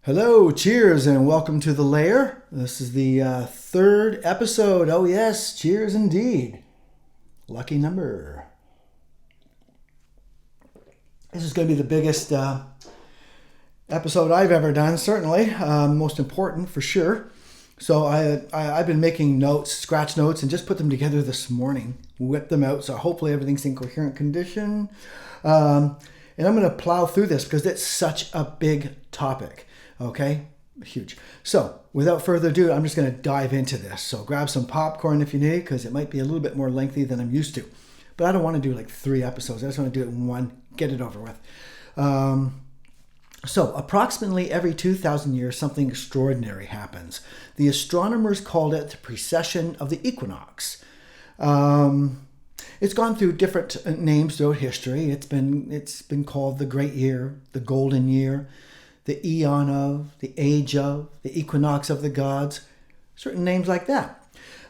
Hello, cheers, and welcome to the Lair. This is the third episode. Oh yes, cheers indeed. Lucky number. This is going to be the biggest episode I've ever done, certainly. Most important for sure. So I've been making notes, scratch notes, and just put them together this morning. Whip them out, so hopefully everything's in coherent condition. And I'm going to plow through this because it's such a big topic. Okay, huge. So without further ado, I'm just going to dive into this. So grab some popcorn if you need, because it might be a little bit more lengthy than I'm used to. But I don't want to do like 3 episodes. I just want to do it in one, get it over with. So approximately every 2,000 years, something extraordinary happens. The astronomers called it the Precession of the Equinox. It's gone through different names throughout history. It's been called the Great Year, the Golden Year, the Eon of, the Age of, the Equinox of the Gods, certain names like that.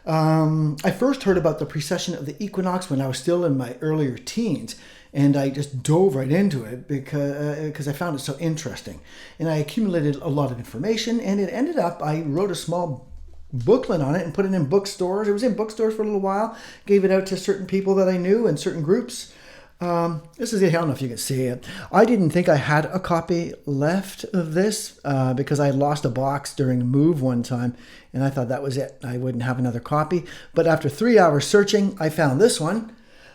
I first heard about the precession of the equinox when I was still in my earlier teens, and I just dove right into it because I found it so interesting. And I accumulated a lot of information, and it ended up, I wrote a small booklet on it and put it in bookstores. It was in bookstores for a little while, gave it out to certain people that I knew and certain groups. This is it. I don't know if you can see it. I didn't think I had a copy left of this because I lost a box during a move one time, and I thought that was it. I wouldn't have another copy. But after 3 hours searching, I found this one.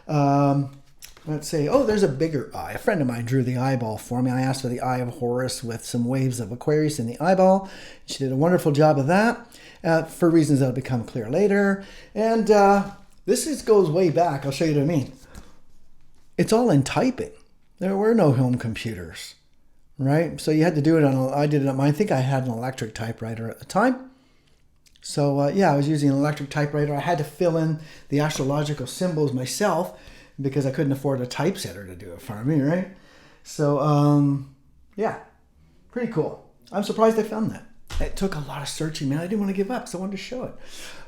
Let's see. Oh, there's a bigger eye. A friend of mine drew the eyeball for me. I asked for the Eye of Horus with some waves of Aquarius in the eyeball. She did a wonderful job of that for reasons that'll become clear later. And this goes way back. I'll show you what I mean. It's all in typing. There were no home computers, right? So you had to do it I did it on I think I had an electric typewriter at the time. So I was using an electric typewriter. I had to fill in the astrological symbols myself because I couldn't afford a typesetter to do it for me, right? So, pretty cool. I'm surprised I found that. It took a lot of searching, man. I didn't want to give up, so I wanted to show it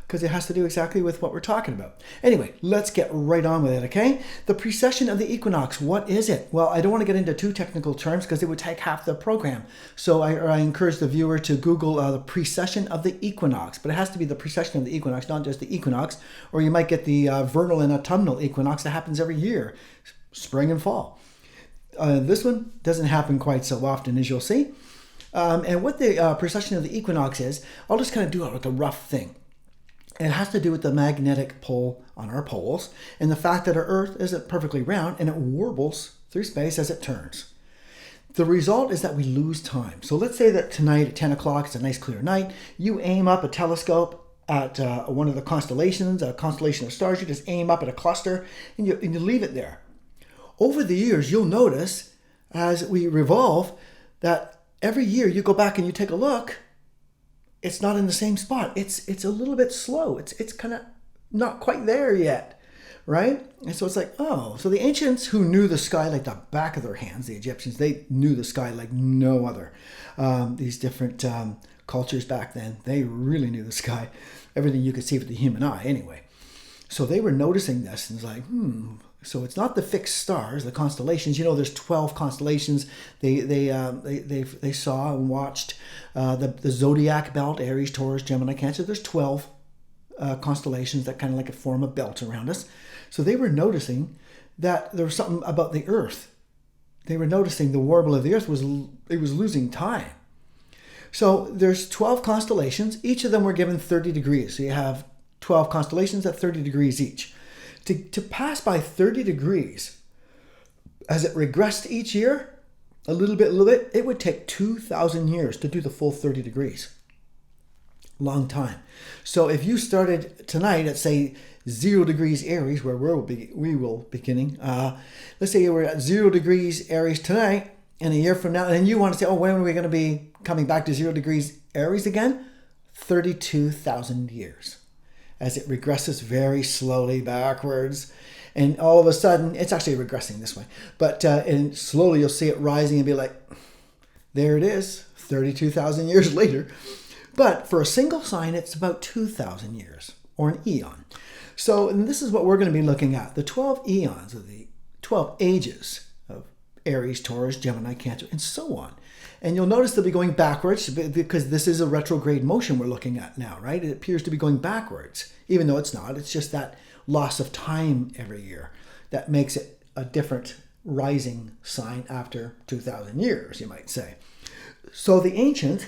because it has to do exactly with what we're talking about. Anyway, let's get right on with it, okay? The precession of the equinox, what is it? Well, I don't want to get into too technical terms because it would take half the program. So I encourage the viewer to Google the precession of the equinox, but it has to be the precession of the equinox, not just the equinox, or you might get the vernal and autumnal equinox that happens every year, spring and fall. This one doesn't happen quite so often, as you'll see. And what the precession of the equinox is, I'll just kind of do it like a rough thing. It has to do with the magnetic pull on our poles and the fact that our Earth isn't perfectly round and it warbles through space as it turns. The result is that we lose time. So let's say that tonight at 10 o'clock, it's a nice clear night, you aim up a telescope at one of the constellations, a constellation of stars, you just aim up at a cluster and you leave it there. Over the years, you'll notice as we revolve that every year you go back and you take a look, it's not in the same spot. It's a little bit slow. It's kind of not quite there yet, right? And so it's like, oh, so the ancients who knew the sky like the back of their hands, the Egyptians, they knew the sky like no other. These different cultures back then, they really knew the sky. Everything you could see with the human eye anyway. So they were noticing this and it's like, So it's not the fixed stars, the constellations. You know, there's 12 constellations. They saw and watched the zodiac belt: Aries, Taurus, Gemini, Cancer. There's 12 constellations that kind of like form a belt around us. So they were noticing that there was something about the Earth. They were noticing the warble of the Earth was losing time. So there's 12 constellations. Each of them were given 30 degrees. So you have 12 constellations at 30 degrees each. To pass by 30 degrees, as it regressed each year, a little bit, it would take 2,000 years to do the full 30 degrees. Long time. So if you started tonight at, say, 0 degrees Aries, where we will beginning, let's say you were at 0 degrees Aries tonight, and a year from now, and then you want to say, oh, when are we going to be coming back to 0 degrees Aries again? 32,000 years. As it regresses very slowly backwards. And all of a sudden, it's actually regressing this way. But and slowly you'll see it rising and be like, there it is, 32,000 years later. But for a single sign, it's about 2,000 years, or an eon. So and this is what we're going to be looking at. The 12 eons, of the 12 ages of Aries, Taurus, Gemini, Cancer, and so on. And you'll notice they'll be going backwards because this is a retrograde motion we're looking at now, right? It appears to be going backwards, even though it's not. It's just that loss of time every year that makes it a different rising sign after 2,000 years, you might say. So the ancients,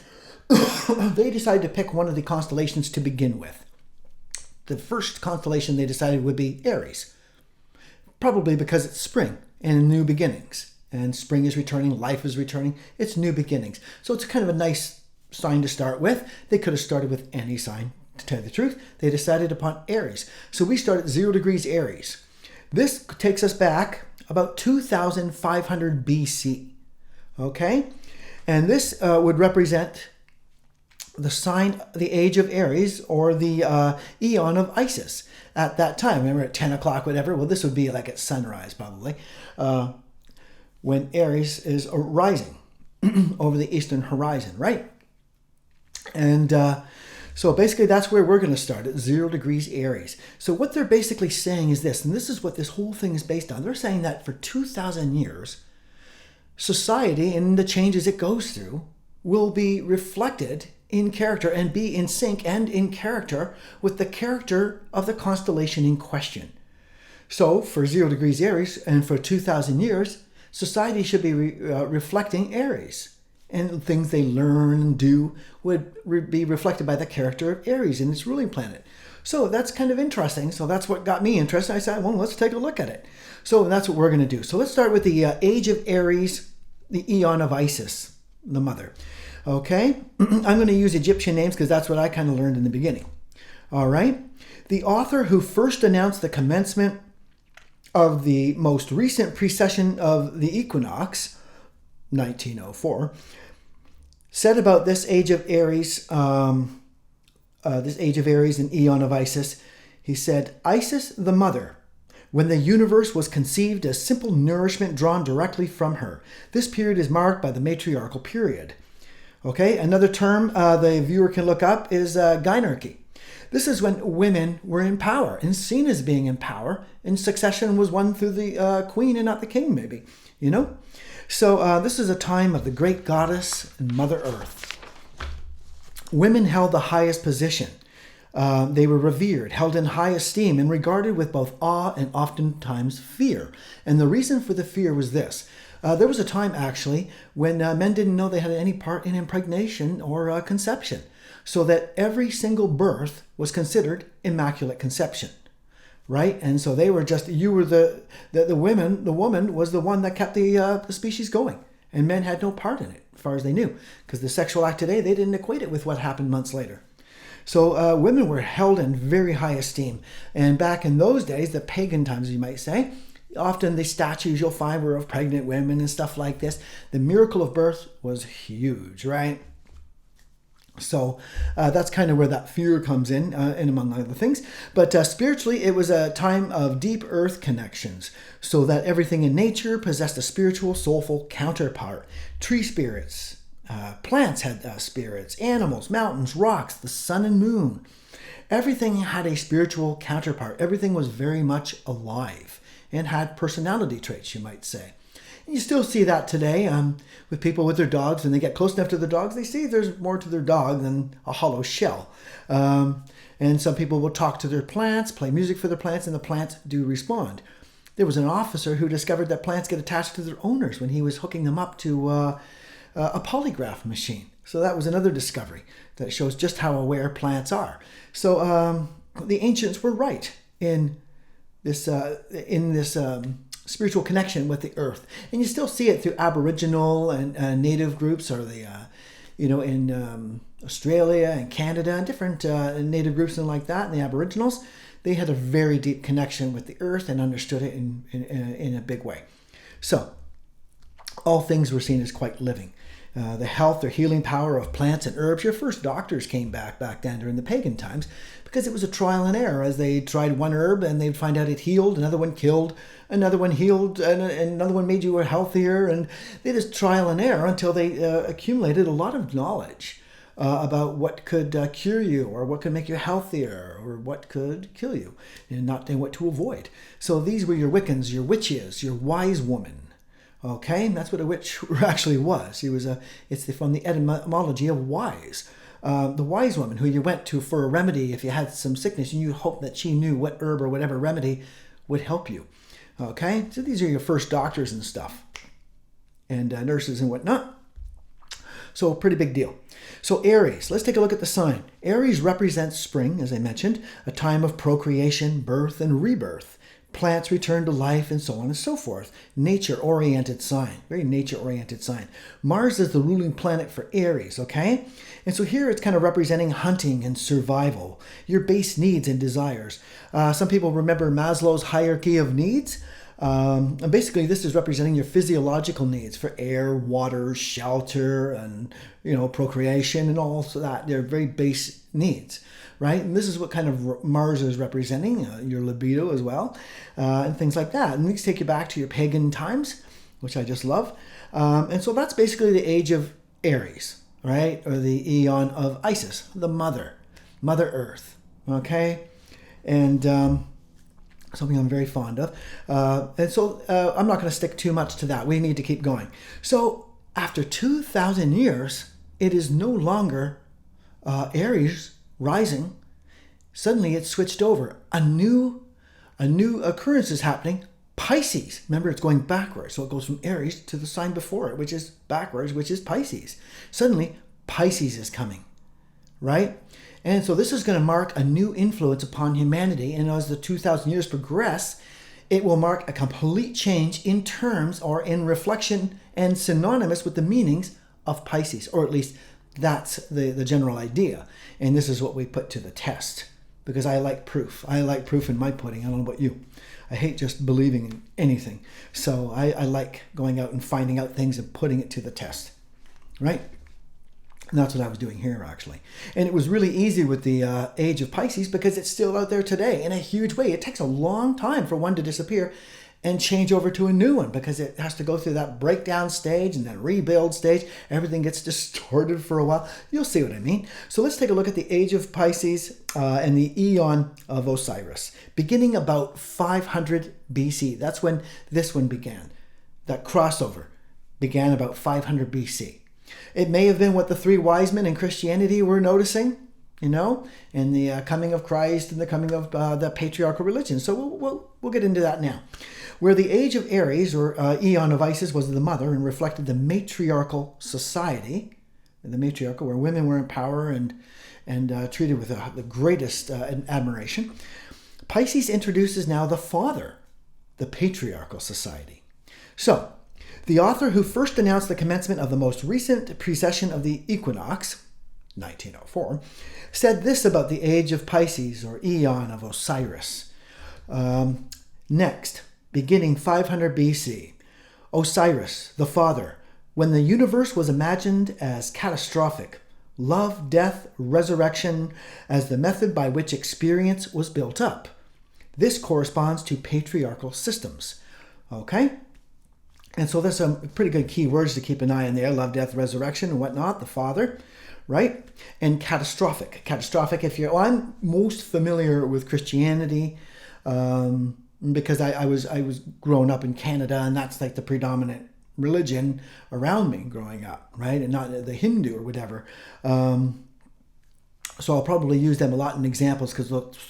they decided to pick one of the constellations to begin with. The first constellation they decided would be Aries, probably because it's spring and new beginnings. And spring is returning, life is returning, it's new beginnings. So it's kind of a nice sign to start with. They could have started with any sign, to tell you the truth. They decided upon Aries. So we start at 0 degrees Aries. This takes us back about 2,500 BC. Okay? And this would represent the sign, the age of Aries, or the eon of Isis at that time. Remember, at 10 o'clock, whatever. Well, this would be like at sunrise, probably, when Aries is rising over the eastern horizon, right? And so basically, that's where we're going to start, at 0 degrees Aries. So what they're basically saying is this, and this is what this whole thing is based on. They're saying that for 2,000 years, society and the changes it goes through will be reflected in character and be in sync and in character with the character of the constellation in question. So for 0 degrees Aries and for 2,000 years, society should be reflecting Aries, and things they learn and do would be reflected by the character of Aries in its ruling planet. So that's kind of interesting. So that's what got me interested. I said, well, let's take a look at it. So that's what we're going to do. So let's start with the age of Aries, the eon of Isis, the mother. Okay, I'm going to use Egyptian names because that's what I kind of learned in the beginning. All right, the author who first announced the commencement of the most recent precession of the Equinox, 1904, said about this age of Aries, and eon of Isis. He said, Isis the mother, when the universe was conceived as simple nourishment drawn directly from her. This period is marked by the matriarchal period. Okay, another term the viewer can look up is gynarchy. This is when women were in power and seen as being in power, and succession was won through the queen and not the king, maybe, you know? So this is a time of the great goddess and Mother Earth. Women held the highest position. They were revered, held in high esteem, and regarded with both awe and oftentimes fear. And the reason for the fear was this. There was a time, actually, when men didn't know they had any part in impregnation or conception, so that every single birth was considered immaculate conception, right? And so they were just, you were the woman was the one that kept the species going, and men had no part in it, as far as they knew, because the sexual act today, they didn't equate it with what happened months later. So women were held in very high esteem. And back in those days, the pagan times, you might say, often the statues you'll find were of pregnant women and stuff like this. The miracle of birth was huge, right? So that's kind of where that fear comes in, and among other things. But spiritually, it was a time of deep earth connections, so that everything in nature possessed a spiritual, soulful counterpart. Tree spirits, plants had spirits, animals, mountains, rocks, the sun and moon. Everything had a spiritual counterpart. Everything was very much alive and had personality traits, you might say. And you still see that today with people with their dogs. When they get close enough to the dogs, they see there's more to their dog than a hollow shell. And some people will talk to their plants, play music for their plants, and the plants do respond. There was an officer who discovered that plants get attached to their owners when he was hooking them up to a polygraph machine. So that was another discovery that shows just how aware plants are. So the ancients were right in this spiritual connection with the earth, and you still see it through Aboriginal and native groups, or the in Australia and Canada and different native groups and like that. And the Aboriginals, they had a very deep connection with the earth and understood it in a big way. So all things were seen as quite living. The health or healing power of plants and herbs. Your first doctors came back then during the pagan times, because it was a trial and error. As they tried one herb and they'd find out it healed, another one killed, another one healed, and another one made you healthier. And they just trial and error until they accumulated a lot of knowledge about what could cure you, or what could make you healthier, or what could kill you, and what to avoid. So these were your Wiccans, your witches, your wise woman. Okay, and that's what a witch actually was. From the etymology of wise. The wise woman who you went to for a remedy if you had some sickness, and you hoped that she knew what herb or whatever remedy would help you. Okay, so these are your first doctors and stuff, and nurses and whatnot. So pretty big deal. So Aries, let's take a look at the sign. Aries represents spring, as I mentioned, a time of procreation, birth, and rebirth. Plants return to life, and so on and so forth. Nature-oriented sign, very nature-oriented sign. Mars is the ruling planet for Aries, okay? And so here it's kind of representing hunting and survival, your base needs and desires. Some people remember Maslow's hierarchy of needs. And basically, this is representing your physiological needs for air, water, shelter, and procreation, and all of that. They're very base needs, right? And this is what kind of Mars is representing, your libido as well, and things like that. And these take you back to your pagan times, which I just love. And so that's basically the age of Aries, right? Or the eon of Isis, the Mother Earth, okay? And something I'm very fond of. And so I'm not going to stick too much to that. We need to keep going. So after 2,000 years, it is no longer Aries rising. Suddenly it switched over. A new occurrence is happening. Pisces. Remember, it's going backwards. So it goes from Aries to the sign before it, which is backwards, which is Pisces. Suddenly, Pisces is coming, right? And so this is going to mark a new influence upon humanity. And as the 2,000 years progress, it will mark a complete change in terms or in reflection and synonymous with the meanings of Pisces, or at least that's the general idea. And this is what we put to the test, because I like proof. I like proof in my pudding. I don't know about you. I hate just believing in anything. So I like going out and finding out things and putting it to the test, right? And that's what I was doing here, actually. And it was really easy with the age of Pisces because it's still out there today in a huge way. It takes a long time for one to disappear and change over to a new one because it has to go through that breakdown stage and that rebuild stage. Everything gets distorted for a while. You'll see what I mean. So let's take a look at the age of Pisces and the eon of Osiris, beginning about 500 BC. That's when this one began. That crossover began about 500 BC. It may have been what the three wise men in Christianity were noticing, and the coming of Christ and the coming of the patriarchal religion. So we'll get into that now. Where the age of Aries, or eon of Isis, was the mother and reflected the matriarchal society, where women were in power and treated with the greatest admiration. Pisces introduces now the father, the patriarchal society. So, the author who first announced the commencement of the most recent precession of the Equinox, 1904, said this about the age of Pisces, or eon of Osiris. Next, beginning 500 BC, Osiris, the father, when the universe was imagined as catastrophic, love, death, resurrection as the method by which experience was built up. This corresponds to patriarchal systems. Okay? And so there's some pretty good key words to keep an eye on there. Love, death, resurrection, and whatnot. The father, right? And catastrophic. Catastrophic, I'm most familiar with Christianity because I was growing up in Canada, and that's like the predominant religion around me growing up, right? And not the Hindu or whatever. So I'll probably use them a lot in examples because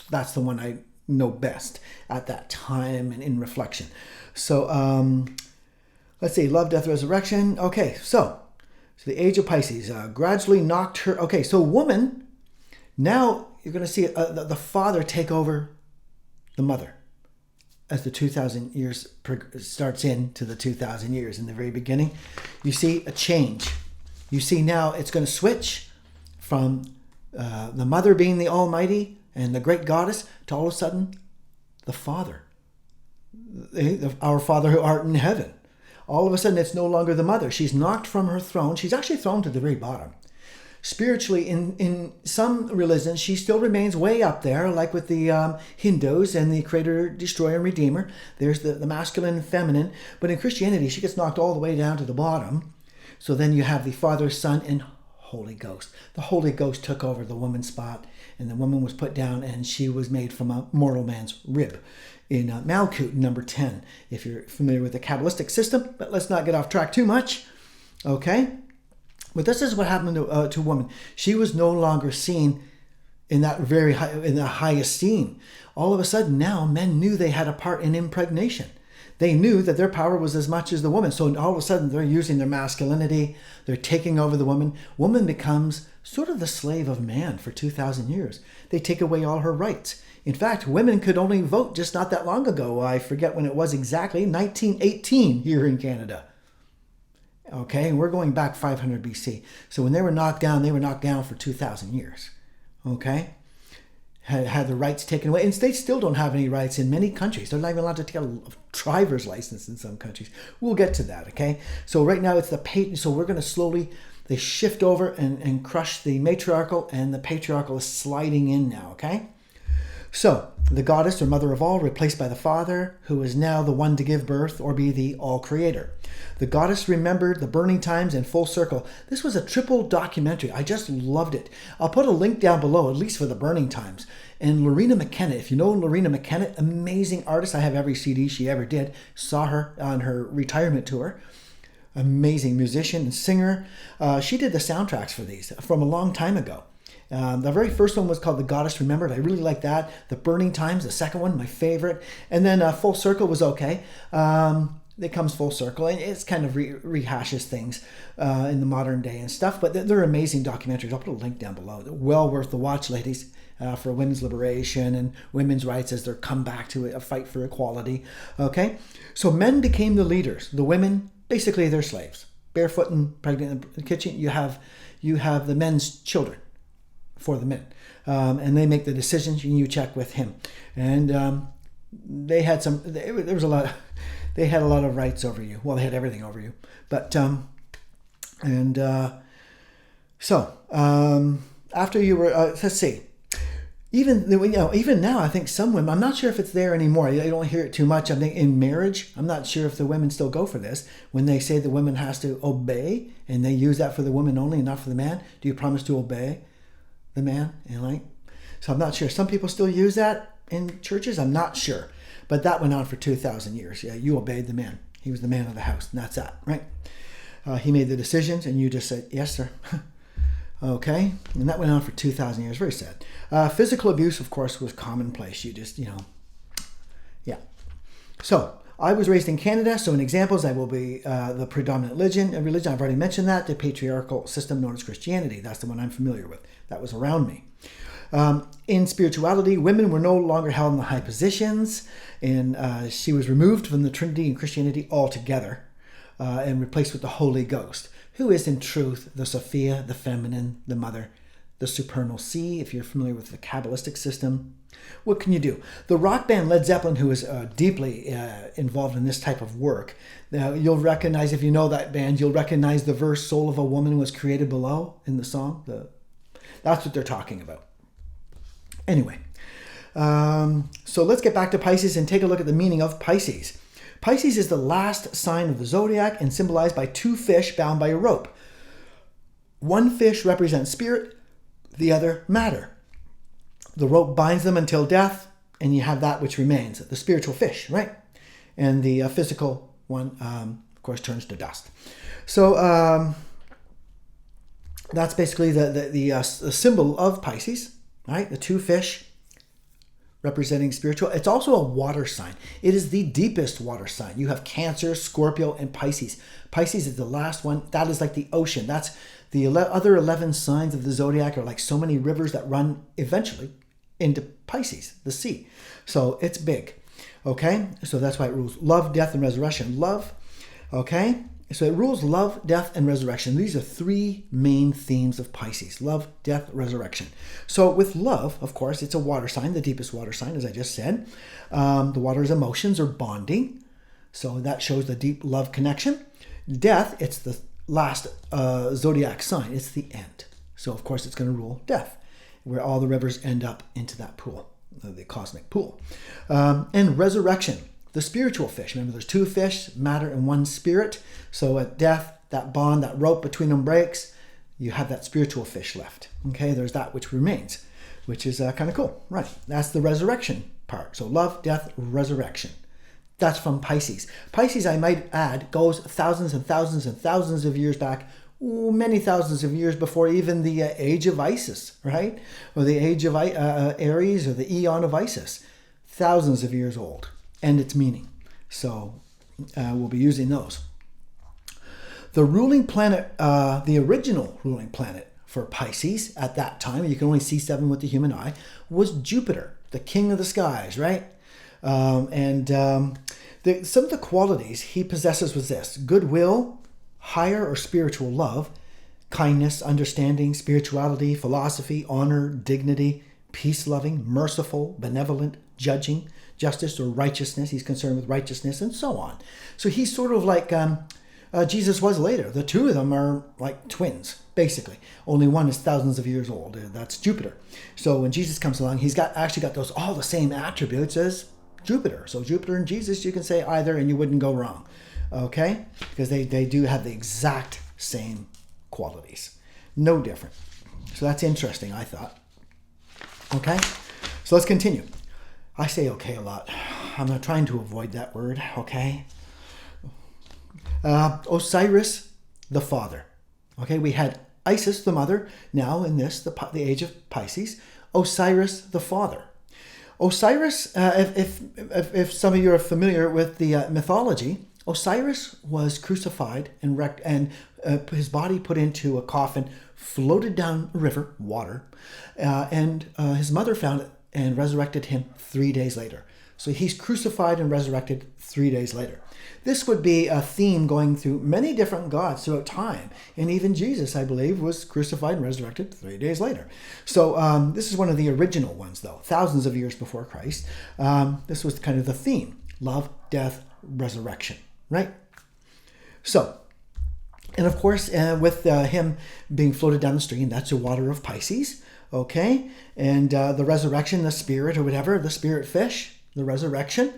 that's the one I know best at that time and in reflection. So, let's see, love, death, resurrection. Okay, so the age of Pisces gradually knocked her. Okay, so woman, now you're going to see the father take over the mother as the 2,000 years starts into the 2,000 years. In the very beginning, you see a change. You see now it's going to switch from the mother being the almighty and the great goddess to all of a sudden the father, our Father who art in heaven. All of a sudden, it's no longer the mother. She's knocked from her throne. She's actually thrown to the very bottom. Spiritually, in some religions, she still remains way up there, like with the Hindus and the Creator, Destroyer, and Redeemer. There's the masculine and feminine. But in Christianity, she gets knocked all the way down to the bottom. So then you have the Father, Son, and Holy Ghost. The Holy Ghost took over the woman's spot, and the woman was put down, and she was made from a mortal man's rib in Malkut number 10, if you're familiar with the Kabbalistic system. But let's not get off track too much. Okay? But this is what happened to a woman. She was no longer seen in that in the high esteem. All of a sudden now men knew they had a part in impregnation. They knew that their power was as much as the woman. So all of a sudden they're using their masculinity. They're taking over the woman. Woman becomes sort of the slave of man for 2,000 years. They take away all her rights. In fact, women could only vote just not that long ago. I forget when it was exactly, 1918 here in Canada. Okay, we're going back 500 BC. So when they were knocked down for 2,000 years. Okay? Had the rights taken away. And they still don't have any rights in many countries. They're not even allowed to take a driver's license in some countries. We'll get to that, okay? So right now it's so we're going to slowly, they shift over and crush the matriarchal, and the patriarchal is sliding in now, okay? So the goddess or mother of all replaced by the father, who is now the one to give birth or be the all creator. The goddess remembered the burning times in full circle. This was a triple documentary. I just loved it. I'll put a link down below, at least for the burning times. And Lorena McKenna, if you know Lorena McKenna, amazing artist. I have every CD she ever did. Saw her on her retirement tour. Amazing musician and singer. She did the soundtracks for these from a long time ago. The very first one was called The Goddess Remembered. I really like that. The Burning Times, the second one, my favorite. And then Full Circle was okay. It comes full circle, and it's kind of rehashes things in the modern day and stuff. But they're amazing documentaries. I'll put a link down below. They're well worth the watch, ladies, for women's liberation and women's rights as they're come back to a fight for equality. Okay, so men became the leaders. The women, basically, they're slaves, barefoot and pregnant in the kitchen. You have the men's children for the men, and they make the decisions, and you check with him. And they had some. There was a lot. They had a lot of rights over you. Well, they had everything over you. But after you were, let's see. Even now, I think some women. I'm not sure if it's there anymore. I don't hear it too much. I think in marriage, I'm not sure if the women still go for this when they say the woman has to obey, and they use that for the woman only and not for the man. Do you promise to obey the man? So I'm not sure. Some people still use that in churches. I'm not sure. But that went on for 2,000 years. Yeah, you obeyed the man. He was the man of the house, and that's that, right? He made the decisions, and you just said, yes, sir. Okay? And that went on for 2,000 years. Very sad. Physical abuse, of course, was commonplace. You just, yeah. So, I was raised in Canada, so in examples, I will be the predominant religion. I've already mentioned that, the patriarchal system known as Christianity. That's the one I'm familiar with. That was around me. In spirituality, women were no longer held in the high positions, and she was removed from the Trinity and Christianity altogether and replaced with the Holy Ghost, who is in truth the Sophia, the feminine, the mother, the supernal sea, if you're familiar with the Kabbalistic system. What can you do? The rock band Led Zeppelin, who is deeply involved in this type of work, now you'll recognize, if you know that band, you'll recognize the verse, soul of a woman was created below in the song. That's what they're talking about. Anyway, so let's get back to Pisces and take a look at the meaning of Pisces. Pisces is the last sign of the zodiac and symbolized by two fish bound by a rope. One fish represents spirit, the other matter. The rope binds them until death, and you have that which remains, the spiritual fish, right? And the physical one, of course, turns to dust. So that's basically the symbol of Pisces. Right, the two fish representing spiritual. It's also a water sign. It is the deepest water sign. You have Cancer, Scorpio, and Pisces. Pisces is the last one. That is like the ocean. That's the other 11 signs of the zodiac are like so many rivers that run eventually into Pisces, the sea. So it's big. Okay, so that's why it rules love, death, and resurrection. Love, okay. So it rules love, death, and resurrection. These are three main themes of Pisces. Love, death, resurrection. So with love, of course, it's a water sign, the deepest water sign, as I just said. The water's emotions are bonding. So that shows the deep love connection. Death, it's the last zodiac sign. It's the end. So, of course, it's going to rule death, where all the rivers end up into that pool, the cosmic pool. And resurrection. The spiritual fish. Remember, there's two fish, matter and one spirit. So at death, that bond, that rope between them breaks, you have that spiritual fish left. Okay, there's that which remains, which is kind of cool. Right, that's the resurrection part. So love, death, resurrection. That's from Pisces. Pisces, I might add, goes thousands and thousands and thousands of years back, many thousands of years before even the age of Isis, right? Or the age of Aries, or the eon of Isis. Thousands of years old, and its meaning. So we'll be using those. The ruling planet, the original ruling planet for Pisces at that time, you can only see 7 with the human eye, was Jupiter, the king of the skies, right? Some of the qualities he possesses was this: goodwill, higher or spiritual love, kindness, understanding, spirituality, philosophy, honor, dignity, peace-loving, merciful, benevolent, judging, justice or righteousness. He's concerned with righteousness and so on. So he's sort of like Jesus was later. The two of them are like twins, basically. Only one is thousands of years old. That's Jupiter. So when Jesus comes along, he's actually got those all the same attributes as Jupiter. So Jupiter and Jesus, you can say either and you wouldn't go wrong. Okay? Because they do have the exact same qualities. No different. So that's interesting, I thought. Okay? So let's continue. I say okay a lot. I'm not trying to avoid that word, okay? Osiris, the father. Okay, we had Isis, the mother. Now in this, the age of Pisces, Osiris, the father. Osiris, if some of you are familiar with the mythology, Osiris was crucified and his body put into a coffin, floated down a river, water, and his mother found it and resurrected him 3 days later. So he's crucified and resurrected 3 days later. This would be a theme going through many different gods throughout time. And even Jesus, I believe, was crucified and resurrected 3 days later. So this is one of the original ones, though, thousands of years before Christ. This was kind of the theme: love, death, resurrection, right? So, and of course, with him being floated down the stream, that's the water of Pisces, okay? And the resurrection, the spirit or whatever, the spirit fish, the resurrection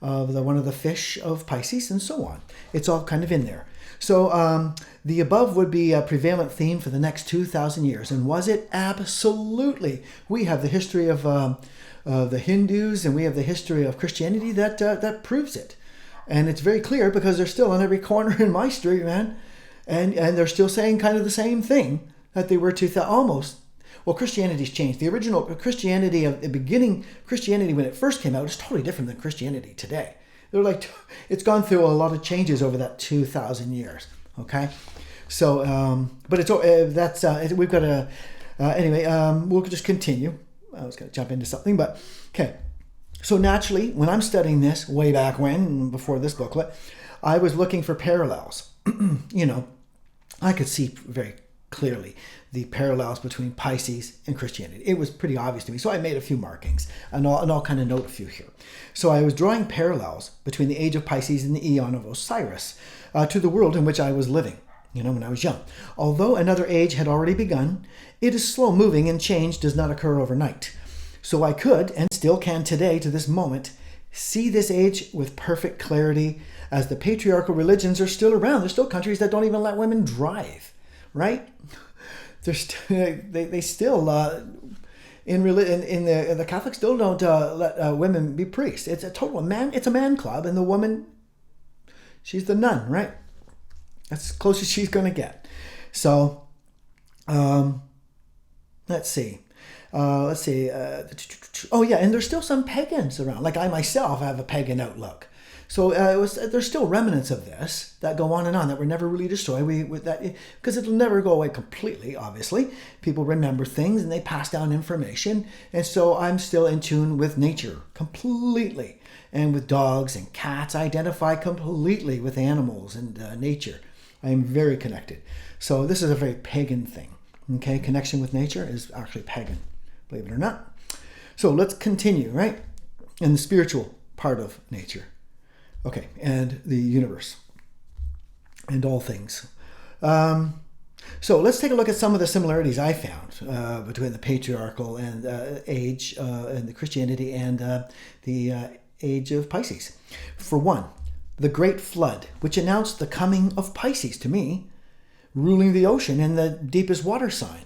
of one of the fish of Pisces, and so on. It's all kind of in there. So the above would be a prevalent theme for the next 2,000 years. And was it? Absolutely. We have the history of the Hindus, and we have the history of Christianity that proves it. And it's very clear because they're still on every corner in my street, man. And they're still saying kind of the same thing that they were 2,000, almost. Well, Christianity's changed. The original Christianity of the beginning, Christianity when it first came out, is totally different than Christianity today. They're like, it's gone through a lot of changes over that 2,000 years. Okay, so but it's we've got to anyway. We'll just continue. I was going to jump into something, but okay. So naturally, when I'm studying this way back when, before this booklet, I was looking for parallels. I could see very clearly the parallels between Pisces and Christianity. It was pretty obvious to me. So I made a few markings, and I'll kind of note a few here. So I was drawing parallels between the age of Pisces and the eon of Osiris to the world in which I was living, when I was young. Although another age had already begun, it is slow moving and change does not occur overnight. So I could, and still can today to this moment, see this age with perfect clarity as the patriarchal religions are still around. There's still countries that don't even let women drive, right? They still the Catholics still don't let women be priests. It's a man club, and the woman, she's the nun, right? That's as close as she's going to get. So let's see. Oh yeah, and there's still some pagans around. Like I myself have a pagan outlook. So there's still remnants of this that go on and on that were never really destroyed. Because it'll never go away completely. Obviously, people remember things and they pass down information, and so I'm still in tune with nature completely, and with dogs and cats. I identify completely with animals and nature. I am very connected. So this is a very pagan thing. Okay, connection with nature is actually pagan, believe it or not. So let's continue, right? In the spiritual part of nature. Okay, and the universe and all things. So let's take a look at some of the similarities I found between the patriarchal and age and the Christianity and the age of Pisces. For one, the Great Flood, which announced the coming of Pisces to me, ruling the ocean in the deepest water sign.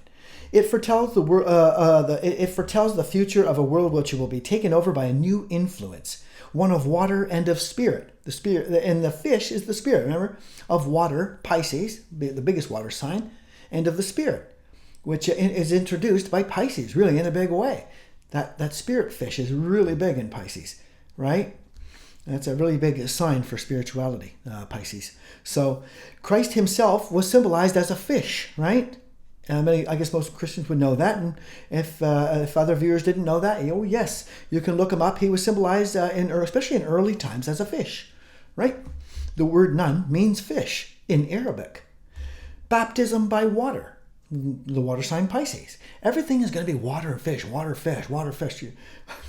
It foretells it foretells the future of a world which will be taken over by a new influence, one of water and of spirit. The spirit and the fish is the spirit. Remember, of water, Pisces, the biggest water sign, and of the spirit, which is introduced by Pisces, really in a big way. That spirit fish is really big in Pisces, right? That's a really big sign for spirituality, Pisces. So Christ himself was symbolized as a fish, right? I guess most Christians would know that. And if other viewers didn't know that, oh yes, you can look him up. He was symbolized, especially in early times, as a fish, right? The word nun means fish in Arabic. Baptism by water, the water sign Pisces. Everything is going to be water and fish, water, fish,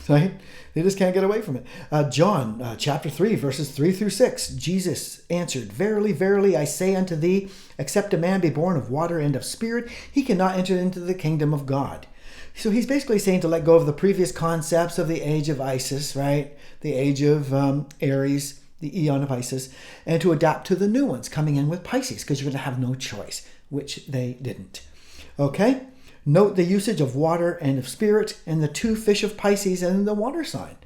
right? They just can't get away from it. John chapter 3, verses 3 through 6. Jesus answered, "Verily, verily, I say unto thee, except a man be born of water and of spirit, he cannot enter into the kingdom of God." So he's basically saying to let go of the previous concepts of the age of Isis, right? The age of Aries, the eon of Isis, and to adapt to the new ones coming in with Pisces, because you're going to have no choice, which they didn't. Okay? Note the usage of water and of spirit and the two fish of Pisces and the water sign.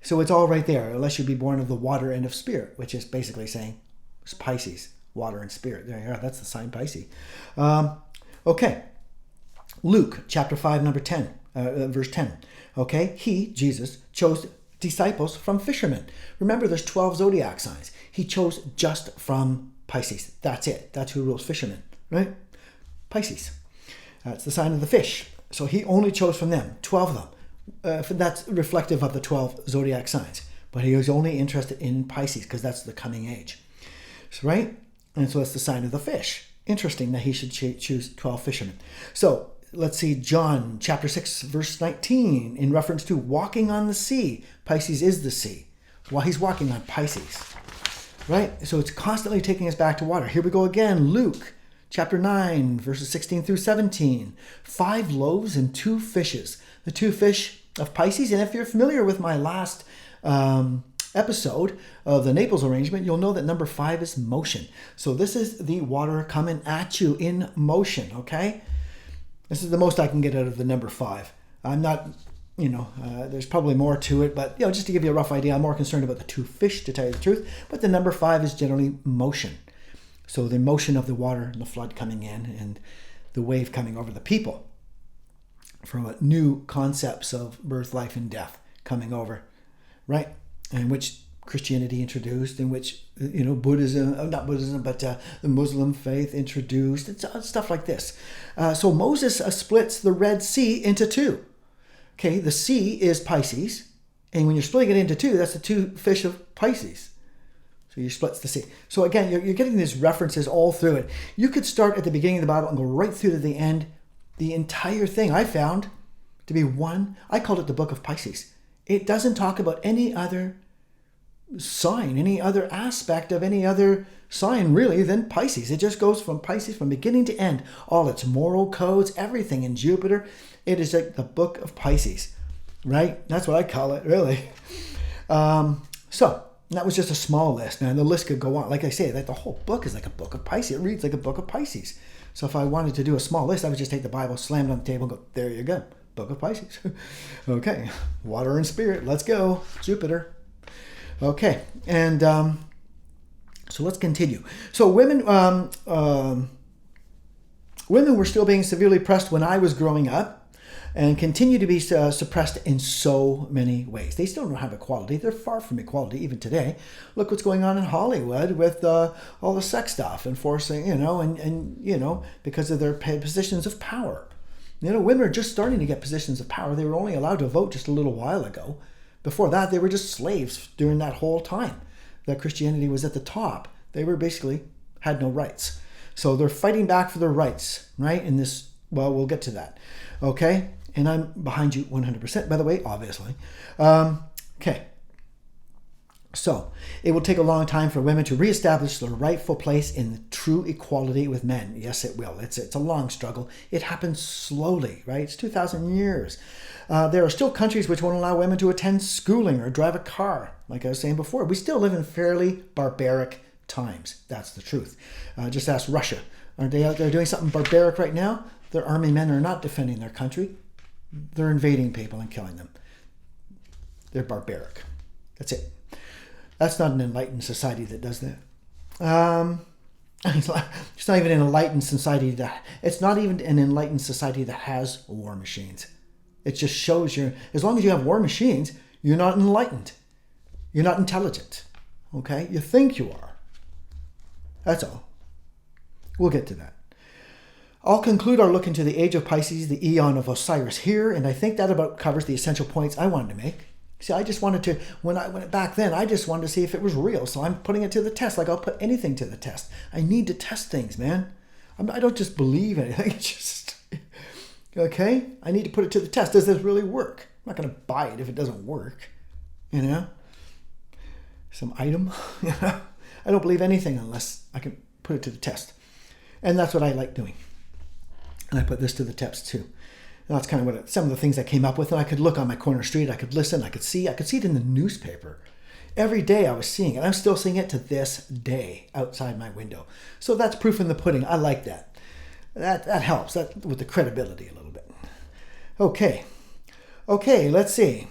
So it's all right there, unless you be born of the water and of spirit, which is basically saying it's Pisces, water and spirit. There you are. That's the sign Pisces. Okay. Luke chapter 5, number 10, verse 10. Okay. He, Jesus, chose disciples from fishermen. Remember, there's 12 zodiac signs. He chose just from Pisces. That's it. That's who rules fishermen, right? Pisces. That's the sign of the fish. So he only chose from them, 12 of them. That's reflective of the 12 zodiac signs. But he was only interested in Pisces because that's the coming age. So, right? And so that's the sign of the fish. Interesting that he should choose 12 fishermen. So let's see John chapter 6, verse 19, in reference to walking on the sea. Pisces is the sea. While he's walking on Pisces. Right? So it's constantly taking us back to water. Here we go again. Luke chapter 9, verses 16 through 17. 5 loaves and 2 fishes. The 2 fish of Pisces. And if you're familiar with my last episode of the Naples Arrangement, you'll know that number 5 is motion. So this is the water coming at you in motion, okay? This is the most I can get out of the number 5. I'm not, there's probably more to it, but, just to give you a rough idea, I'm more concerned about the 2 fish, to tell you the truth. But the number 5 is generally motion. So the motion of the water and the flood coming in and the wave coming over the people from new concepts of birth, life, and death coming over, right? And which Christianity introduced, in which, Buddhism, not Buddhism, but the Muslim faith introduced, it's stuff like this. So Moses splits the Red Sea into 2. Okay, the sea is Pisces, and when you're splitting it into 2, that's the 2 fish of Pisces. So you splits the sea. So again, you're getting these references all through it. You could start at the beginning of the Bible and go right through to the end. The entire thing I found to be one. I called it the book of Pisces. It doesn't talk about any other sign, any other aspect of any other sign really than Pisces. It just goes from Pisces from beginning to end. All its moral codes, everything in Jupiter. It is like the book of Pisces, right? That's what I call it, really. So that was just a small list, man. The list could go on. Like I say, that the whole book is like a book of Pisces. It reads like a book of Pisces. So if I wanted to do a small list, I would just take the Bible, slam it on the table, and go, there you go, book of Pisces. Okay, water and spirit, let's go, Jupiter. Okay, and so let's continue. So women were still being severely oppressed when I was growing up, and continue to be suppressed in so many ways. They still don't have equality. They're far from equality even today. Look what's going on in Hollywood with all the sex stuff and forcing, because of their positions of power. Women are just starting to get positions of power. They were only allowed to vote just a little while ago. Before that, they were just slaves during that whole time that Christianity was at the top. They were basically had no rights. So they're fighting back for their rights, right? In this, well, we'll get to that. Okay? And I'm behind you 100%, by the way, obviously. Okay. So it will take a long time for women to reestablish their rightful place in the true equality with men. Yes, it will. It's a long struggle. It happens slowly, right? It's 2,000 years. There are still countries which won't allow women to attend schooling or drive a car. Like I was saying before, we still live in fairly barbaric times. That's the truth. Just ask Russia. Are they out there doing something barbaric right now? Their army men are not defending their country. They're invading people and killing them. They're barbaric. That's it. That's not an enlightened society that does that. It's not even an enlightened society it's not even an enlightened society that has war machines. It just shows you, as long as you have war machines, you're not enlightened. You're not intelligent. Okay? You think you are. That's all. We'll get to that. I'll conclude our look into the Age of Pisces, the Eon of Osiris here, and I think that about covers the essential points I wanted to make. See, I just wanted to, when I went back then, I just wanted to see if it was real. So I'm putting it to the test, like I'll put anything to the test. I need to test things, man. I don't just believe anything. It's just, okay? I need to put it to the test. Does this really work? I'm not going to buy it if it doesn't work. You know? Some item. You know? I don't believe anything unless I can put it to the test. And that's what I like doing. And I put this to the test too. And that's kind of what some of the things I came up with. And I could look on my corner street. I could listen. I could see it in the newspaper. Every day I was seeing it. I'm still seeing it to this day outside my window. So that's proof in the pudding. I like that. That helps. That with the credibility a little bit. Okay, let's see.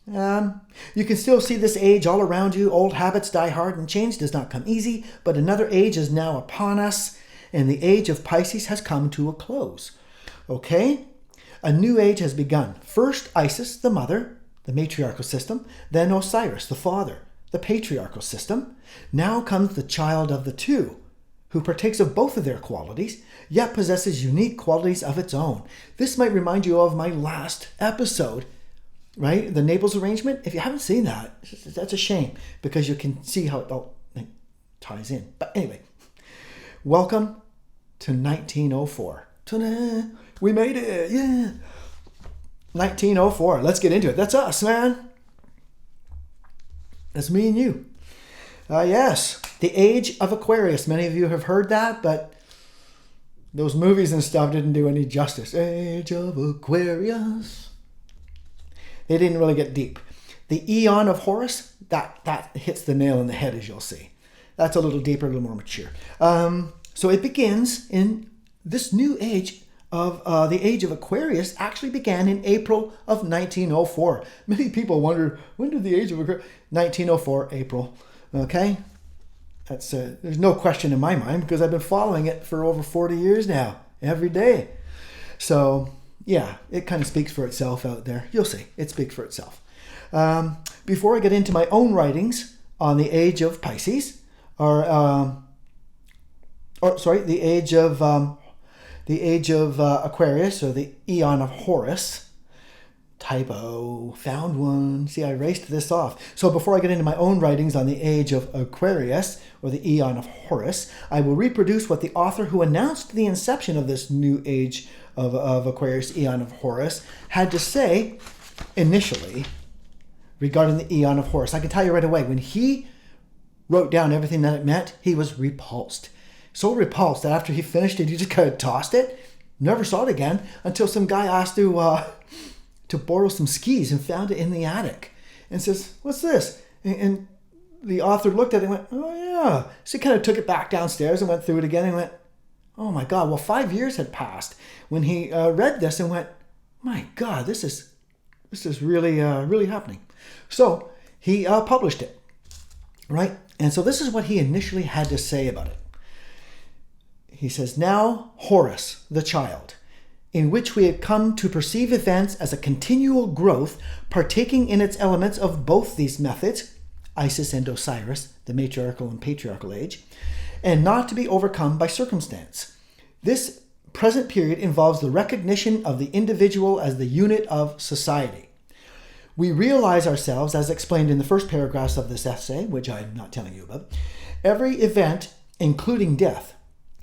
You can still see this age all around you. Old habits die hard and change does not come easy. But another age is now upon us. And the age of Pisces has come to a close. Okay? A new age has begun. First Isis, the mother, the matriarchal system. Then Osiris, the father, the patriarchal system. Now comes the child of the two, who partakes of both of their qualities, yet possesses unique qualities of its own. This might remind you of my last episode, right? The Naples Arrangement. If you haven't seen that, that's a shame, because you can see how it all ties in. But anyway, welcome to 1904. Ta-da! We made it, yeah. 1904. Let's get into it. That's us, man. That's me and you. Yes, the Age of Aquarius. Many of you have heard that, but those movies and stuff didn't do any justice. Age of Aquarius. They didn't really get deep. The Eon of Horus, that hits the nail in the head, as you'll see. That's a little deeper, a little more mature. So it begins in this new age of the Age of Aquarius actually began in April of 1904. Many people wonder, when did the Age of Aquarius? 1904, April. Okay? That's there's no question in my mind, because I've been following it for over 40 years now, every day. So, yeah, it kind of speaks for itself out there. You'll see. It speaks for itself. Before I get into my own writings on the Age of Pisces, the Age of Aquarius, or the Eon of Horus. Typo, found one. See, I erased this off. So before I get into my own writings on the Age of Aquarius, or the Eon of Horus, I will reproduce what the author who announced the inception of this new Age of Aquarius, Eon of Horus, had to say initially regarding the Eon of Horus. I can tell you right away, when he wrote down everything that it meant, he was repulsed. So repulsed that after he finished it, he just kind of tossed it. Never saw it again until some guy asked to borrow some skis and found it in the attic. And says, "What's this?" And the author looked at it and went, "Oh, yeah." So he kind of took it back downstairs and went through it again and went, "Oh, my God." Well, 5 years had passed when he read this and went, "My God, this is really, really happening." So he published it, right? And so this is what he initially had to say about it. He says, "Now Horus, the child, in which we have come to perceive events as a continual growth, partaking in its elements of both these methods, Isis and Osiris, the matriarchal and patriarchal age, and not to be overcome by circumstance. This present period involves the recognition of the individual as the unit of society. We realize ourselves, as explained in the first paragraphs of this essay, which I'm not telling you about. Every event, including death,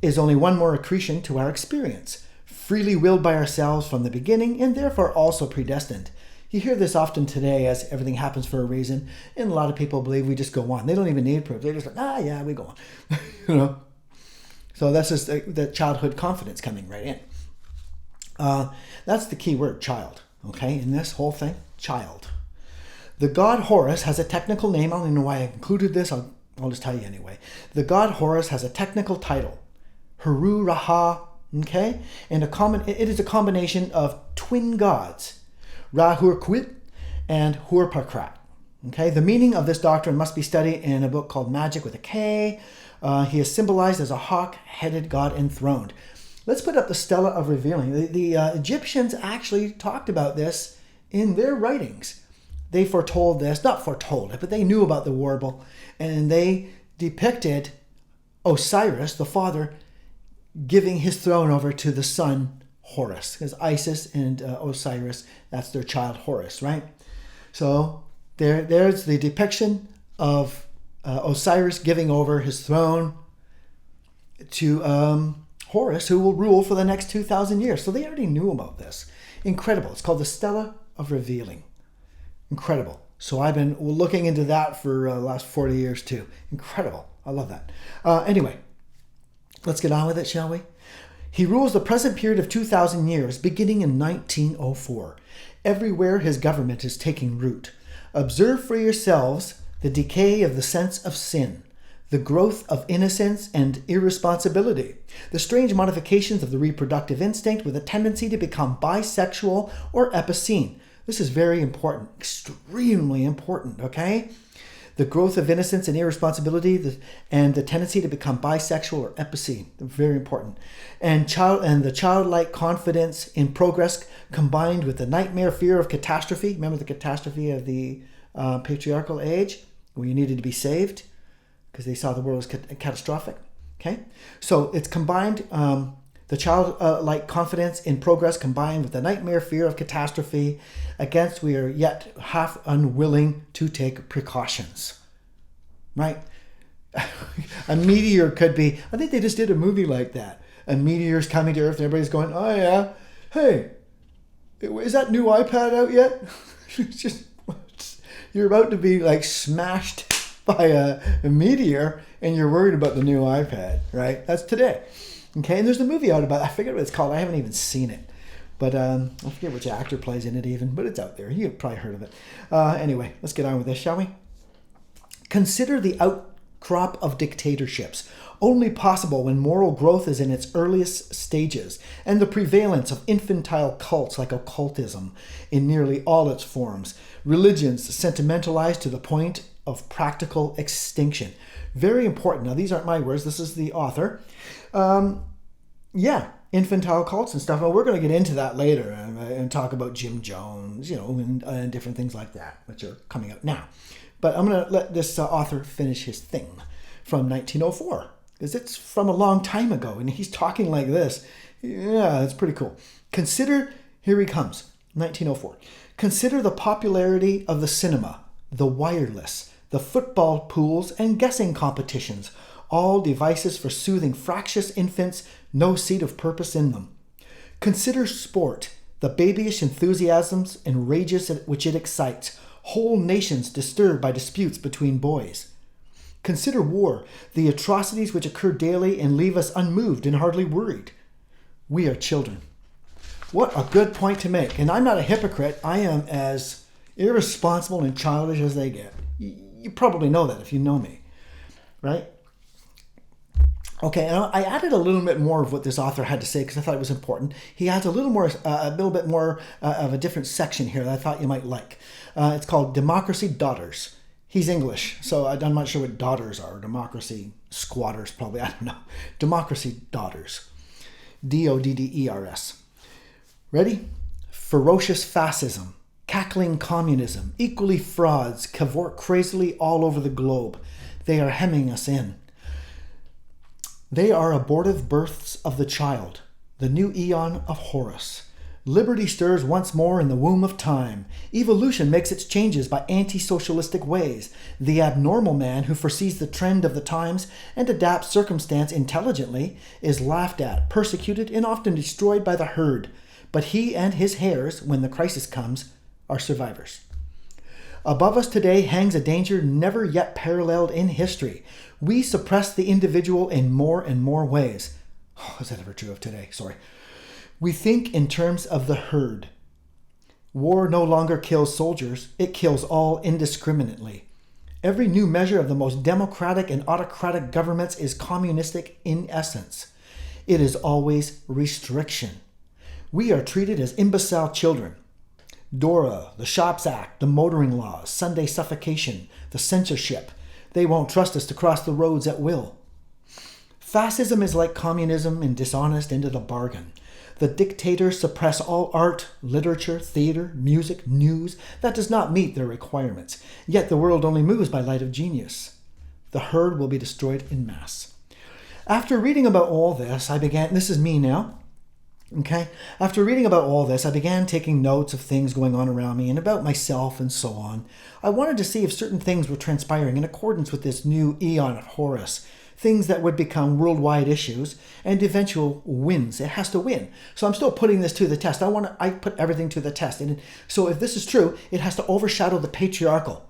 is only one more accretion to our experience, freely willed by ourselves from the beginning, and therefore also predestined." You hear this often today as everything happens for a reason, and a lot of people believe we just go on. They don't even need proof. They're just like, yeah, we go on. You know. So that's just the childhood confidence coming right in. That's the key word, child. Okay, in this whole thing, child. The god Horus has a technical name. I don't even know why I included this. I'll just tell you anyway. The god Horus has a technical title. Heru Raha, okay? And it is a combination of twin gods, Ra-Hurquit and Hurpakrat. Okay, the meaning of this doctrine must be studied in a book called Magic with a K. He is symbolized as a hawk-headed god enthroned. Let's put up the Stela of Revealing. The Egyptians actually talked about this in their writings. They foretold this, not foretold it, but they knew about the warble, and they depicted Osiris, the father, giving his throne over to the son Horus, because Isis and Osiris, that's their child Horus, right? So there's the depiction of Osiris giving over his throne to Horus, who will rule for the next 2,000 years. So they already knew about this. Incredible. It's called the Stela of Revealing. Incredible. So I've been looking into that for the last 40 years too. Incredible. I love that. Anyway, let's get on with it, shall we? He rules the present period of 2,000 years, beginning in 1904. Everywhere his government is taking root. Observe for yourselves the decay of the sense of sin, the growth of innocence and irresponsibility, the strange modifications of the reproductive instinct with a tendency to become bisexual or epicene. This is very important, extremely important, okay? The growth of innocence and irresponsibility and the tendency to become bisexual or epicene, very important. And the childlike confidence in progress combined with the nightmare fear of catastrophe. Remember the catastrophe of the patriarchal age where you needed to be saved because they saw the world as catastrophic. Okay, so it's combined, the childlike confidence in progress combined with the nightmare fear of catastrophe against we are yet half unwilling to take precautions. Right? A meteor could be, I think they just did a movie like that. A meteor's coming to Earth and everybody's going, oh yeah, hey, is that new iPad out yet? Just, you're about to be like smashed by a meteor and you're worried about the new iPad, right? That's today. Okay, and there's a movie out about it. I forget what it's called. I haven't even seen it. But I forget which actor plays in it even, but it's out there. You've probably heard of it. Anyway, let's get on with this, shall we? Consider the outcrop of dictatorships, only possible when moral growth is in its earliest stages, and the prevalence of infantile cults like occultism in nearly all its forms, religions sentimentalized to the point of practical extinction. Very important. Now, these aren't my words. This is the author. Infantile cults and stuff. Well, we're going to get into that later and talk about Jim Jones, and different things like that, which are coming out now. But I'm going to let this author finish his thing from 1904, because it's from a long time ago, and he's talking like this. Yeah, it's pretty cool. Here he comes, 1904. Consider the popularity of the cinema, the wireless, the football pools, and guessing competitions, all devices for soothing fractious infants, no seed of purpose in them. Consider sport, the babyish enthusiasms and rages which it excites, whole nations disturbed by disputes between boys. Consider war, the atrocities which occur daily and leave us unmoved and hardly worried. We are children. What a good point to make. And I'm not a hypocrite. I am as irresponsible and childish as they get. You probably know that if you know me, right? Okay, and I added a little bit more of what this author had to say because I thought it was important. He adds a little bit more of a different section here that I thought you might like. It's called Democracy Daughters. He's English, so I'm not sure what daughters are. Democracy squatters, probably. I don't know. Democracy Daughters. Dodders. Ready? Ferocious fascism, cackling communism, equally frauds cavort crazily all over the globe. They are hemming us in. They are abortive births of the child, the new eon of Horus. Liberty stirs once more in the womb of time. Evolution makes its changes by anti-socialistic ways. The abnormal man who foresees the trend of the times and adapts circumstance intelligently is laughed at, persecuted, and often destroyed by the herd. But he and his heirs, when the crisis comes, are survivors. Above us today hangs a danger never yet paralleled in history. We suppress the individual in more and more ways. Oh, is that ever true of today? Sorry. We think in terms of the herd. War no longer kills soldiers. It kills all indiscriminately. Every new measure of the most democratic and autocratic governments is communistic in essence. it is always restriction. We are treated as imbecile children. DORA, the Shops Act, the motoring laws, Sunday suffocation, the censorship. They won't trust us to cross the roads at will. Fascism is like communism and dishonest into the bargain. The dictators suppress all art, literature, theater, music, news that does not meet their requirements. Yet the world only moves by light of genius. The herd will be destroyed in mass. After reading about all this, this is me now, okay? After reading about all this, I began taking notes of things going on around me and about myself and so on. I wanted to see if certain things were transpiring in accordance with this new Aeon of Horus, things that would become worldwide issues and eventual wins. It has to win. So I'm still putting this to the test. I put everything to the test. And so if this is true, it has to overshadow the patriarchal.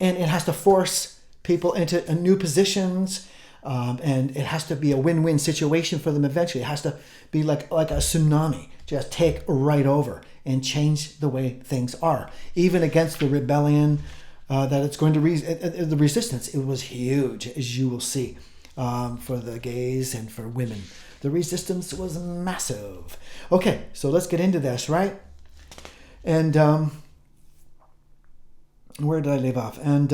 And it has to force people into new positions. And it has to be a win-win situation for them eventually. It has to be like a tsunami. Just take right over and change the way things are. Even against the rebellion that it's going to... the resistance, it was huge, as you will see. For the gays and for women. The resistance was massive. Okay, so let's get into this, right? And where did I leave off? And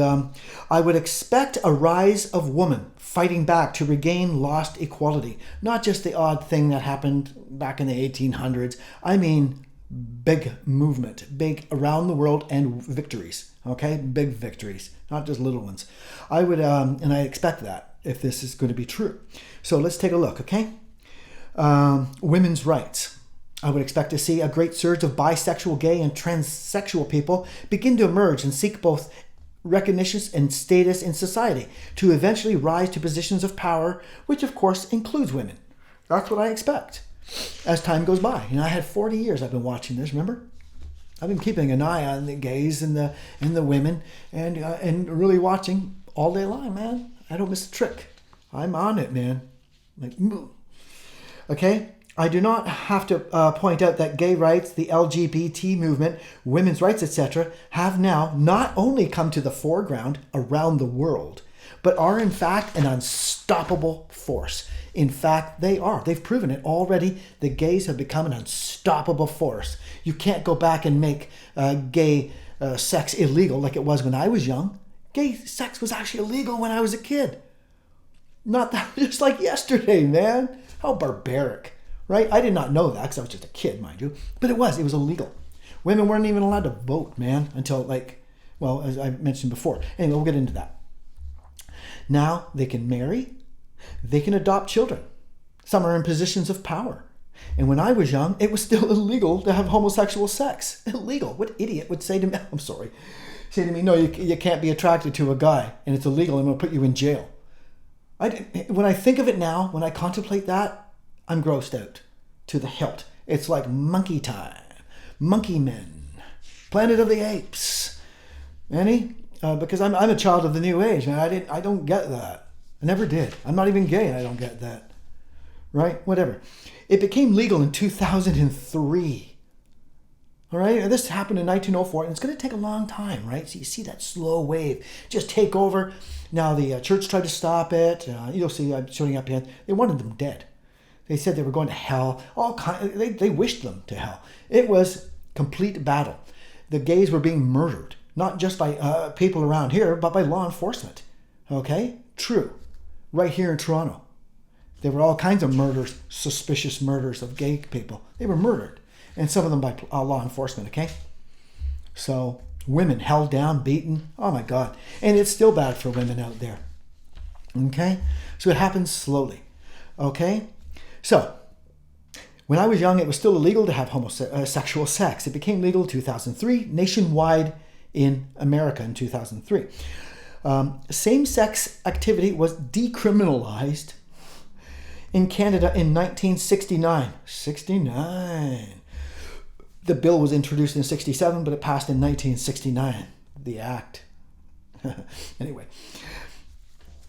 I would expect a rise of woman fighting back to regain lost equality. Not just the odd thing that happened back in the 1800s. I mean big movement, big around the world and victories. Okay, big victories, not just little ones. I would, and I expect that, if this is going to be true. So let's take a look, okay? Women's rights. I would expect to see a great surge of bisexual, gay, and transsexual people begin to emerge and seek both recognition and status in society to eventually rise to positions of power, which of course includes women. That's what I expect as time goes by. I had 40 years I've been watching this, remember? I've been keeping an eye on the gays and the women and really watching all day long, man. I don't miss a trick. I'm on it, man. Okay? I do not have to point out that gay rights, the LGBT movement, women's rights, etc., have now not only come to the foreground around the world, but are in fact an unstoppable force. In fact, they are. They've proven it already. The gays have become an unstoppable force. You can't go back and make gay sex illegal like it was when I was young. Gay sex was actually illegal when I was a kid. Not that, just like yesterday, man. How barbaric, right? I did not know that because I was just a kid, mind you. But it was illegal. Women weren't even allowed to vote, man, until as I mentioned before. Anyway, we'll get into that. Now they can marry. They can adopt children. Some are in positions of power. And when I was young, it was still illegal to have homosexual sex. Illegal. What idiot would say to me, I'm sorry, say to me, no, you can't be attracted to a guy and it's illegal, I'm going to put you in jail. When I think of it now, when I contemplate that, I'm grossed out to the hilt. It's like monkey time, monkey men, Planet of the Apes. Because I'm a child of the new age, man. I don't get that. I never did. I'm not even gay and I don't get that. Right? Whatever. It became legal in 2003. All right, this happened in 1904, and it's going to take a long time, right? So you see that slow wave just take over. Now the church tried to stop it. You'll see I'm showing up here. They wanted them dead. They said they were going to hell. They wished them to hell. It was complete battle. The gays were being murdered, not just by people around here, but by law enforcement. Okay, true. Right here in Toronto, there were all kinds of murders, suspicious murders of gay people. They were murdered. And some of them by law enforcement, okay? So, women held down, beaten. Oh my God. And it's still bad for women out there. Okay? So it happens slowly. Okay? So, when I was young, it was still illegal to have homosexual sex. It became legal in 2003, nationwide in America in 2003. Same-sex activity was decriminalized in Canada in 1969. 69. The bill was introduced in 67, but it passed in 1969. The act. Anyway.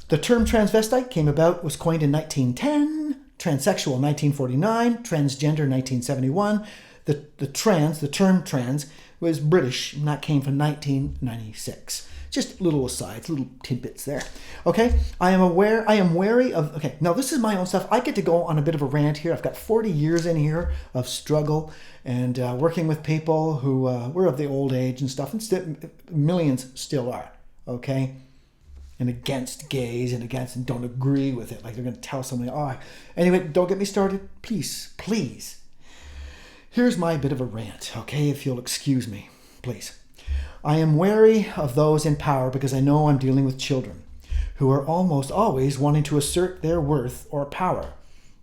The term transvestite was coined in 1910, transsexual 1949, transgender 1971. The term trans was British, and that came from 1996. Just little asides, little tidbits there. Okay, I am wary of, okay, now this is my own stuff. I get to go on a bit of a rant here. I've got 40 years in here of struggle and working with people who were of the old age and stuff, and millions still are, okay? And against gays and don't agree with it. Like they're going to tell somebody, anyway, don't get me started. Please. Here's my bit of a rant, okay, if you'll excuse me, please. I am wary of those in power because I know I'm dealing with children who are almost always wanting to assert their worth or power.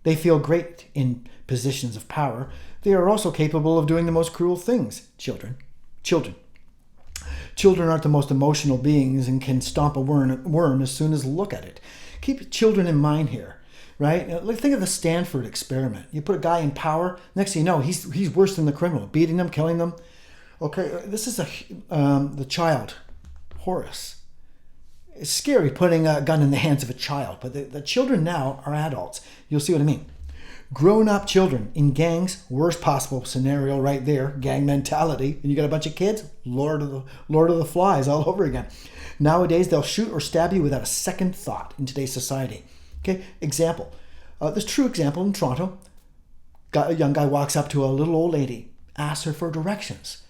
They feel great in positions of power. They are also capable of doing the most cruel things. Children. Children aren't the most emotional beings and can stomp a worm as soon as look at it. Keep children in mind here. Right? Think of the Stanford experiment. You put a guy in power, next thing you know, he's worse than the criminal, beating them, killing them. Okay, this is the child, Horus. It's scary putting a gun in the hands of a child, but the children now are adults. You'll see what I mean. Grown-up children in gangs, worst possible scenario right there, gang mentality. And you got a bunch of kids, Lord of the Flies all over again. Nowadays, they'll shoot or stab you without a second thought in today's society. Okay, example. This true example in Toronto. A young guy walks up to a little old lady, asks her for directions.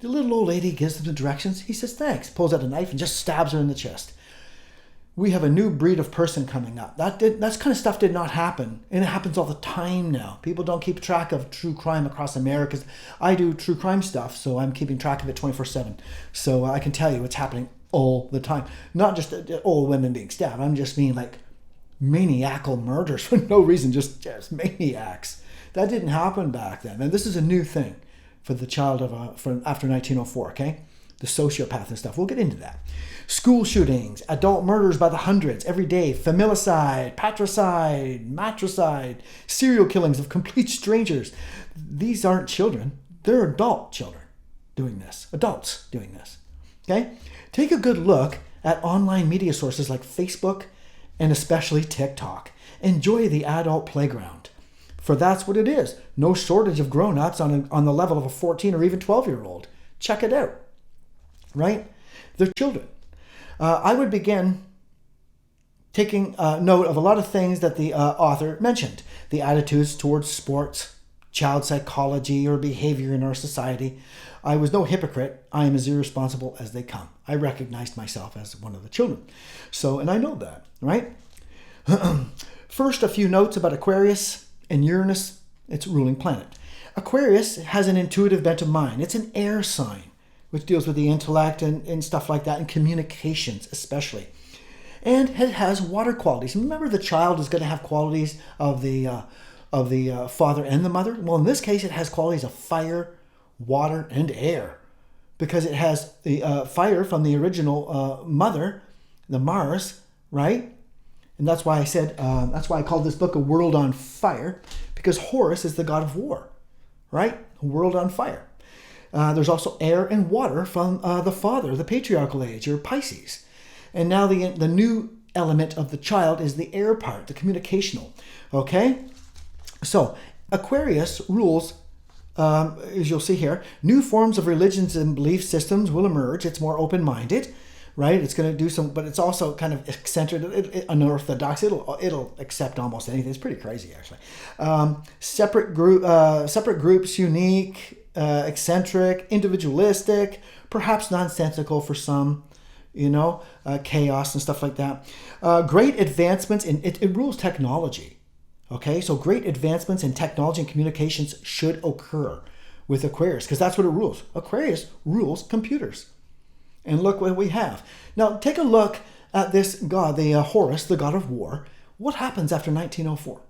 The little old lady gives him the directions. He says, thanks, pulls out a knife and just stabs her in the chest. We have a new breed of person coming up. That kind of stuff did not happen. And it happens all the time now. People don't keep track of true crime across America. I do true crime stuff, so I'm keeping track of it 24/7. So I can tell you it's happening all the time. Not just old women being stabbed. I'm just mean like maniacal murders for no reason, just maniacs. That didn't happen back then. And this is a new thing for the child from after 1904, okay? The sociopath and stuff. We'll get into that. School shootings, adult murders by the hundreds every day, familicide, patricide, matricide, serial killings of complete strangers. These aren't children. They're adult children doing this. Adults doing this, okay? Take a good look at online media sources like Facebook and especially TikTok. Enjoy the adult playground, for that's what it is. No shortage of grown-ups on the level of a 14 or even 12-year-old. Check it out, right? They're children. I would begin taking note of a lot of things that the author mentioned. The attitudes towards sports, child psychology, or behavior in our society. I was no hypocrite. I am as irresponsible as they come. I recognized myself as one of the children. So, and I know that, right? First, a few notes about Aquarius and Uranus, its ruling planet. Aquarius has an intuitive bent of mind. It's an air sign, which deals with the intellect and stuff like that, and communications especially. And it has water qualities. Remember, the child is going to have qualities of the father and the mother. Well, in this case, it has qualities of fire, water, and air, because it has the fire from the original mother, the Mars, right? And that's why I said, that's why I called this book A World on Fire, because Horus is the god of war, right? A world on fire. There's also air and water from the father, the patriarchal age, or Pisces. And now the new element of the child is the air part, the communicational. Okay? So, Aquarius rules, as you'll see here, new forms of religions and belief systems will emerge. It's more open-minded, right? It's going to do some, but it's also kind of eccentric, unorthodox. It'll accept almost anything. It's pretty crazy, actually. Separate groups, unique, eccentric, individualistic, perhaps nonsensical for some, chaos and stuff like that. Great advancements in it rules technology. Okay, so great advancements in technology and communications should occur with Aquarius, because that's what it rules. Aquarius rules computers. And look what we have. Now, take a look at this god, the Horus, the god of war. What happens after 1904?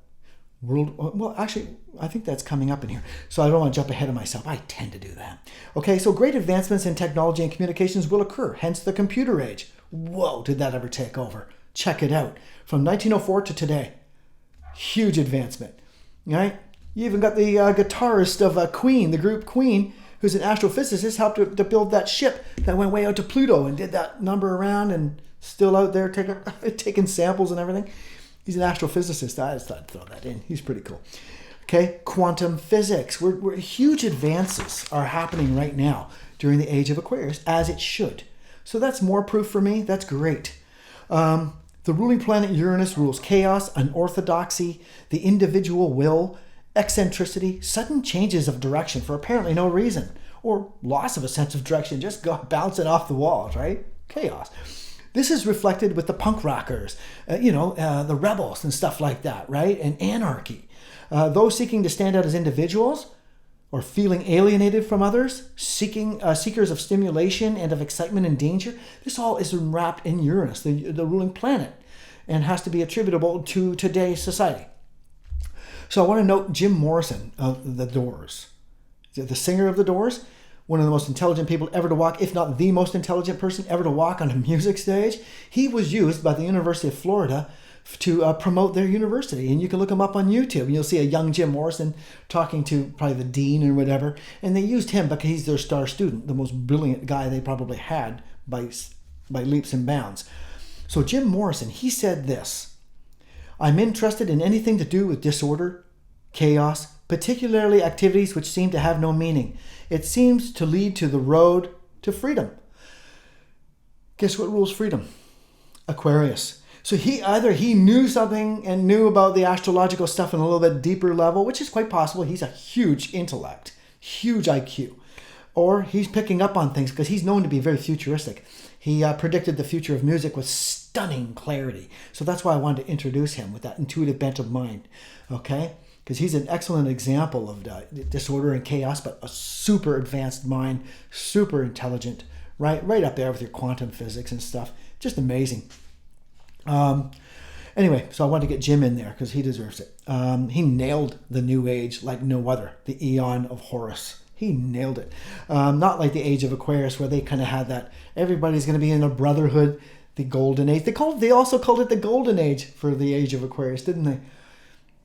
Well, actually, I think that's coming up in here. So I don't want to jump ahead of myself. I tend to do that. Okay, so great advancements in technology and communications will occur, hence the computer age. Whoa, did that ever take over? Check it out. From 1904 to today. Huge advancement, right? You even got the guitarist of Queen, the group Queen, who's an astrophysicist, helped to build that ship that went way out to Pluto and did that number around and still out there taking samples and everything. He's an astrophysicist. I just thought I'd throw that in. He's pretty cool. Okay, quantum physics. Huge advances are happening right now during the age of Aquarius, as it should. So that's more proof for me. That's great. The ruling planet Uranus rules chaos, unorthodoxy, the individual will, eccentricity, sudden changes of direction for apparently no reason, or loss of a sense of direction, just bouncing off the walls, right? Chaos. This is reflected with the punk rockers, the rebels and stuff like that, right? And anarchy. Those seeking to stand out as individuals or feeling alienated from others, seekers of stimulation and of excitement and danger. This all is wrapped in Uranus, the ruling planet, and has to be attributable to today's society. So I want to note Jim Morrison of The Doors, the singer of The Doors, one of the most intelligent people ever to walk, if not the most intelligent person ever to walk on a music stage. He was used by the University of Florida to promote their university. And you can look him up on YouTube and you'll see a young Jim Morrison talking to probably the dean or whatever. And they used him because he's their star student, the most brilliant guy they probably had by leaps and bounds. So Jim Morrison, he said this: "I'm interested in anything to do with disorder, chaos, particularly activities which seem to have no meaning. It seems to lead to the road to freedom." Guess what rules freedom? Aquarius. So he knew something and knew about the astrological stuff on a little bit deeper level, which is quite possible. He's a huge intellect, huge IQ. Or he's picking up on things because he's known to be very futuristic. He predicted the future of music with stunning clarity. So that's why I wanted to introduce him with that intuitive bent of mind. Okay? Because he's an excellent example of disorder and chaos, but a super advanced mind, super intelligent, right up there with your quantum physics and stuff. Just amazing. Anyway, so I wanted to get Jim in there because he deserves it. He nailed the new age like no other, the Eon of Horus. He nailed it. Not like the Age of Aquarius where they kind of had that everybody's going to be in a brotherhood, the golden age. They also called it the golden age for the Age of Aquarius, didn't they?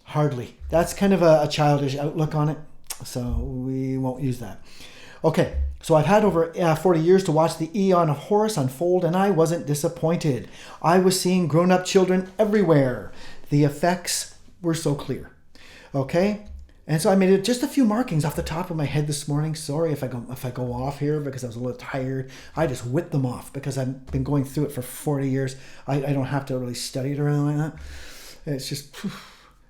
Hardly. That's kind of a childish outlook on it, so we won't use that. Okay, so I've had over 40 years to watch the Eon of Horus unfold, and I wasn't disappointed. I was seeing grown-up children everywhere. The effects were so clear. Okay, and so I made just a few markings off the top of my head this morning. Sorry if I go off here because I was a little tired. I just whipped them off because I've been going through it for 40 years. I don't have to really study it or anything like that. It's just...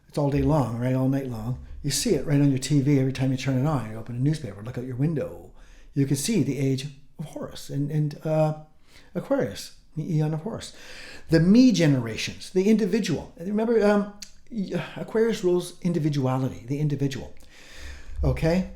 It's all day long, right? All night long. You see it right on your TV every time you turn it on. You open a newspaper, look out your window. You can see the Age of Horus and Aquarius, the Eon of Horus. The me generations, the individual. Remember, Aquarius rules individuality, the individual. Okay?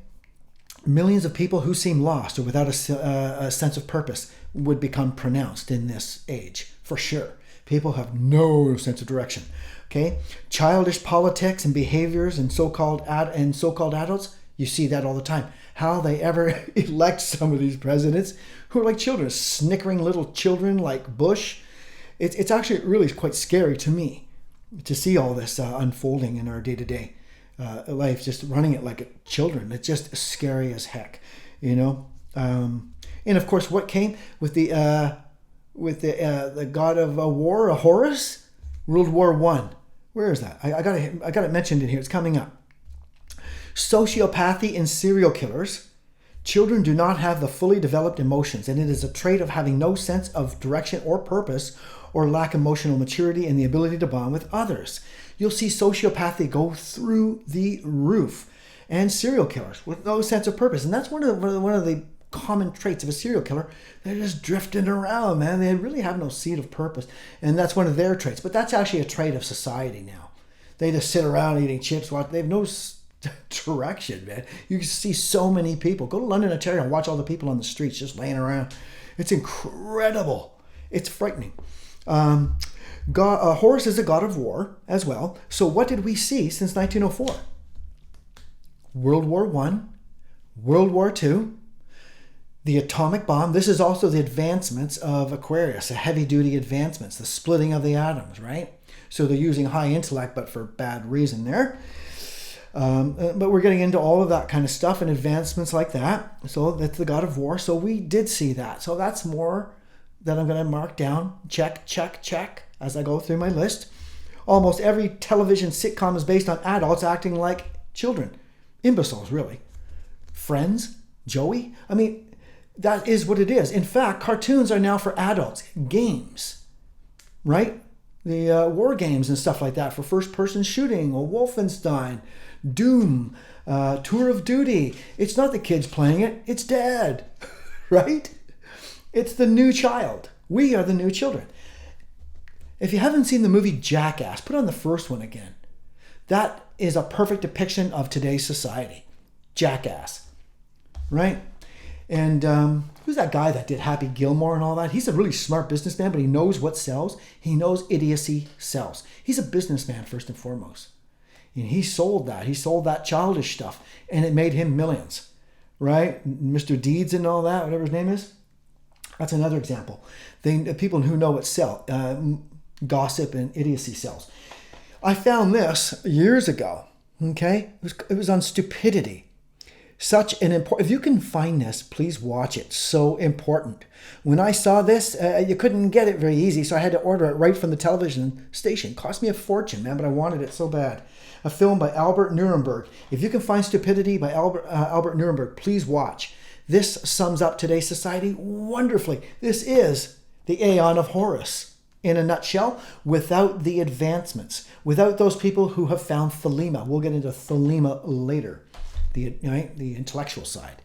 Millions of people who seem lost or without a sense of purpose would become pronounced in this age, for sure. People have no sense of direction. Okay, childish politics and behaviors and so-called adults, you see that all the time. How they ever elect some of these presidents who are like children, snickering little children like Bush. It's actually really quite scary to me to see all this unfolding in our day-to-day life, just running it like children. It's just scary as heck, you know. And of course, what came with the god of war, Horus? World War I. Where is that? I got it mentioned in here. It's coming up. Sociopathy in serial killers. Children do not have the fully developed emotions, and it is a trait of having no sense of direction or purpose, or lack emotional maturity and the ability to bond with others. You'll see sociopathy go through the roof, and serial killers with no sense of purpose. And that's one of the common traits of a serial killer. They're just drifting around, man. They really have no seed of purpose, and that's one of their traits. But that's actually a trait of society now. They just sit around eating chips. They have no direction, man. You can see so many people. Go to London, Ontario, and watch all the people on the streets just laying around. It's incredible. It's frightening. Horus is a god of war as well. So what did we see since 1904? World War I, World War II, the atomic bomb. This is also the advancements of Aquarius, the heavy-duty advancements, the splitting of the atoms, right? So they're using high intellect, but for bad reason there. But we're getting into all of that kind of stuff and advancements like that. So that's the god of war. So we did see that. So that's more that I'm going to mark down. Check, check, check as I go through my list. Almost every television sitcom is based on adults acting like children. Imbeciles, really. Friends, Joey. I mean, That is what it is. In fact, cartoons are now for adults. Games, right? The war games and stuff like that for first-person shooting, or Wolfenstein, Doom, Tour of Duty. It's not the kids playing it. It's dad, right? It's the new child. We are the new children. If you haven't seen the movie Jackass, put on the first one again. That is a perfect depiction of today's society. Jackass, right? And who's that guy that did Happy Gilmore and all that? He's a really smart businessman, but he knows what sells. He knows idiocy sells. He's a businessman first and foremost. And he sold that. He sold that childish stuff, and it made him millions, right? Mr. Deeds and all that, whatever his name is. That's another example. People who know what sell, gossip and idiocy sells. I found this years ago, okay? It was on stupidity. Such an important, if you can find this, please watch it. So important. When I saw this, you couldn't get it very easy, so I had to order it right from the television station. It cost me a fortune, man, but I wanted it so bad. A film by Albert Nuremberg. If you can find Stupidity by Albert Nuremberg, please watch. This sums up today's society wonderfully. This is the Aeon of Horus in a nutshell, without the advancements, without those people who have found Thelema. We'll get into Thelema later. The intellectual side.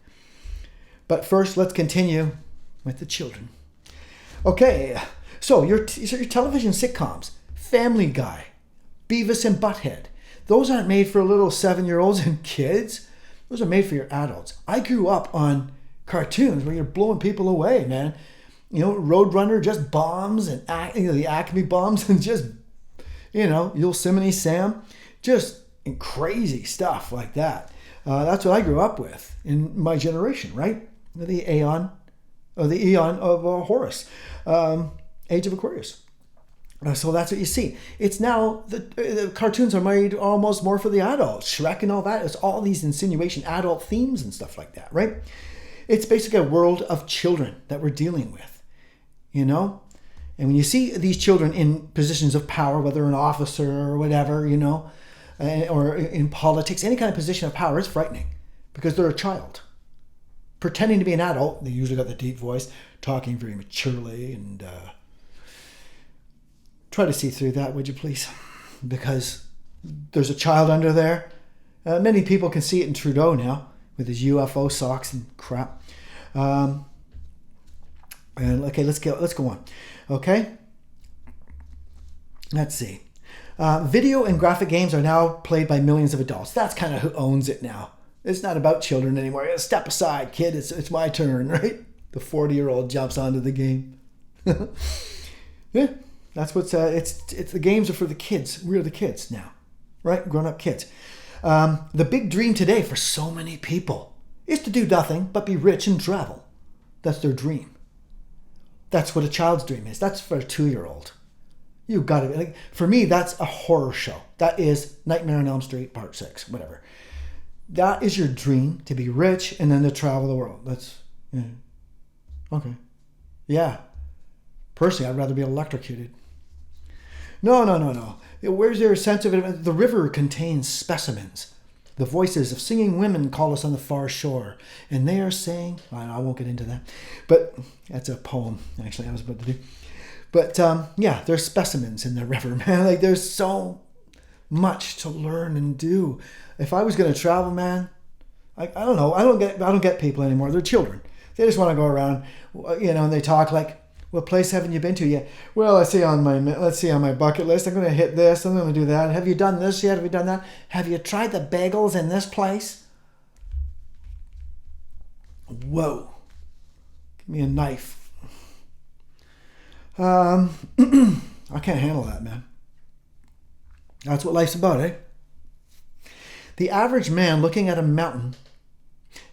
But first, let's continue with the children. Okay, so your television sitcoms, Family Guy, Beavis and Butthead, those aren't made for little 7-year-olds and kids. Those are made for your adults. I grew up on cartoons where you're blowing people away, man. Roadrunner, just bombs, and the Acme bombs, and just, Yosemite Sam, just crazy stuff like that. That's what I grew up with in my generation, right? The Aeon of Horus, Age of Aquarius. So that's what you see. It's now, the cartoons are made almost more for the adults. Shrek and all that. It's all these insinuation, adult themes and stuff like that, right? It's basically a world of children that we're dealing with, And when you see these children in positions of power, whether an officer or whatever, or in politics, any kind of position of power, is frightening because they're a child. Pretending to be an adult, they usually got the deep voice, talking very maturely, and try to see through that, would you please? Because there's a child under there. Many people can see it in Trudeau now with his UFO socks and crap. And okay, let's go on. Okay, let's see. Video and graphic games are now played by millions of adults. That's kind of who owns it now. It's not about children anymore. Step aside, kid. It's my turn, right? The 40-year-old jumps onto the game. Yeah, that's what's. It's the games are for the kids. We're the kids now, right? Grown-up kids. The big dream today for so many people is to do nothing but be rich and travel. That's their dream. That's what a child's dream is. That's for a 2-year-old. You've got to be, for me, that's a horror show. That is Nightmare on Elm Street Part 6, whatever. That is your dream, to be rich and then to travel the world. That's, yeah. Okay. Yeah. Personally, I'd rather be electrocuted. No. Where's your sense of it? The river contains specimens. The voices of singing women call us on the far shore. And they are saying, I won't get into that. But that's a poem, actually, I was about to do. But there's specimens in the river, man. There's so much to learn and do. If I was going to travel, man, I don't know. I don't get people anymore. They're children. They just want to go around, and they talk like, "What place haven't you been to yet?" Well, let's see on my bucket list. I'm going to hit this. I'm going to do that. Have you done this yet? Have you done that? Have you tried the bagels in this place? Whoa! Give me a knife. I can't handle that, man. That's what life's about, eh? The average man looking at a mountain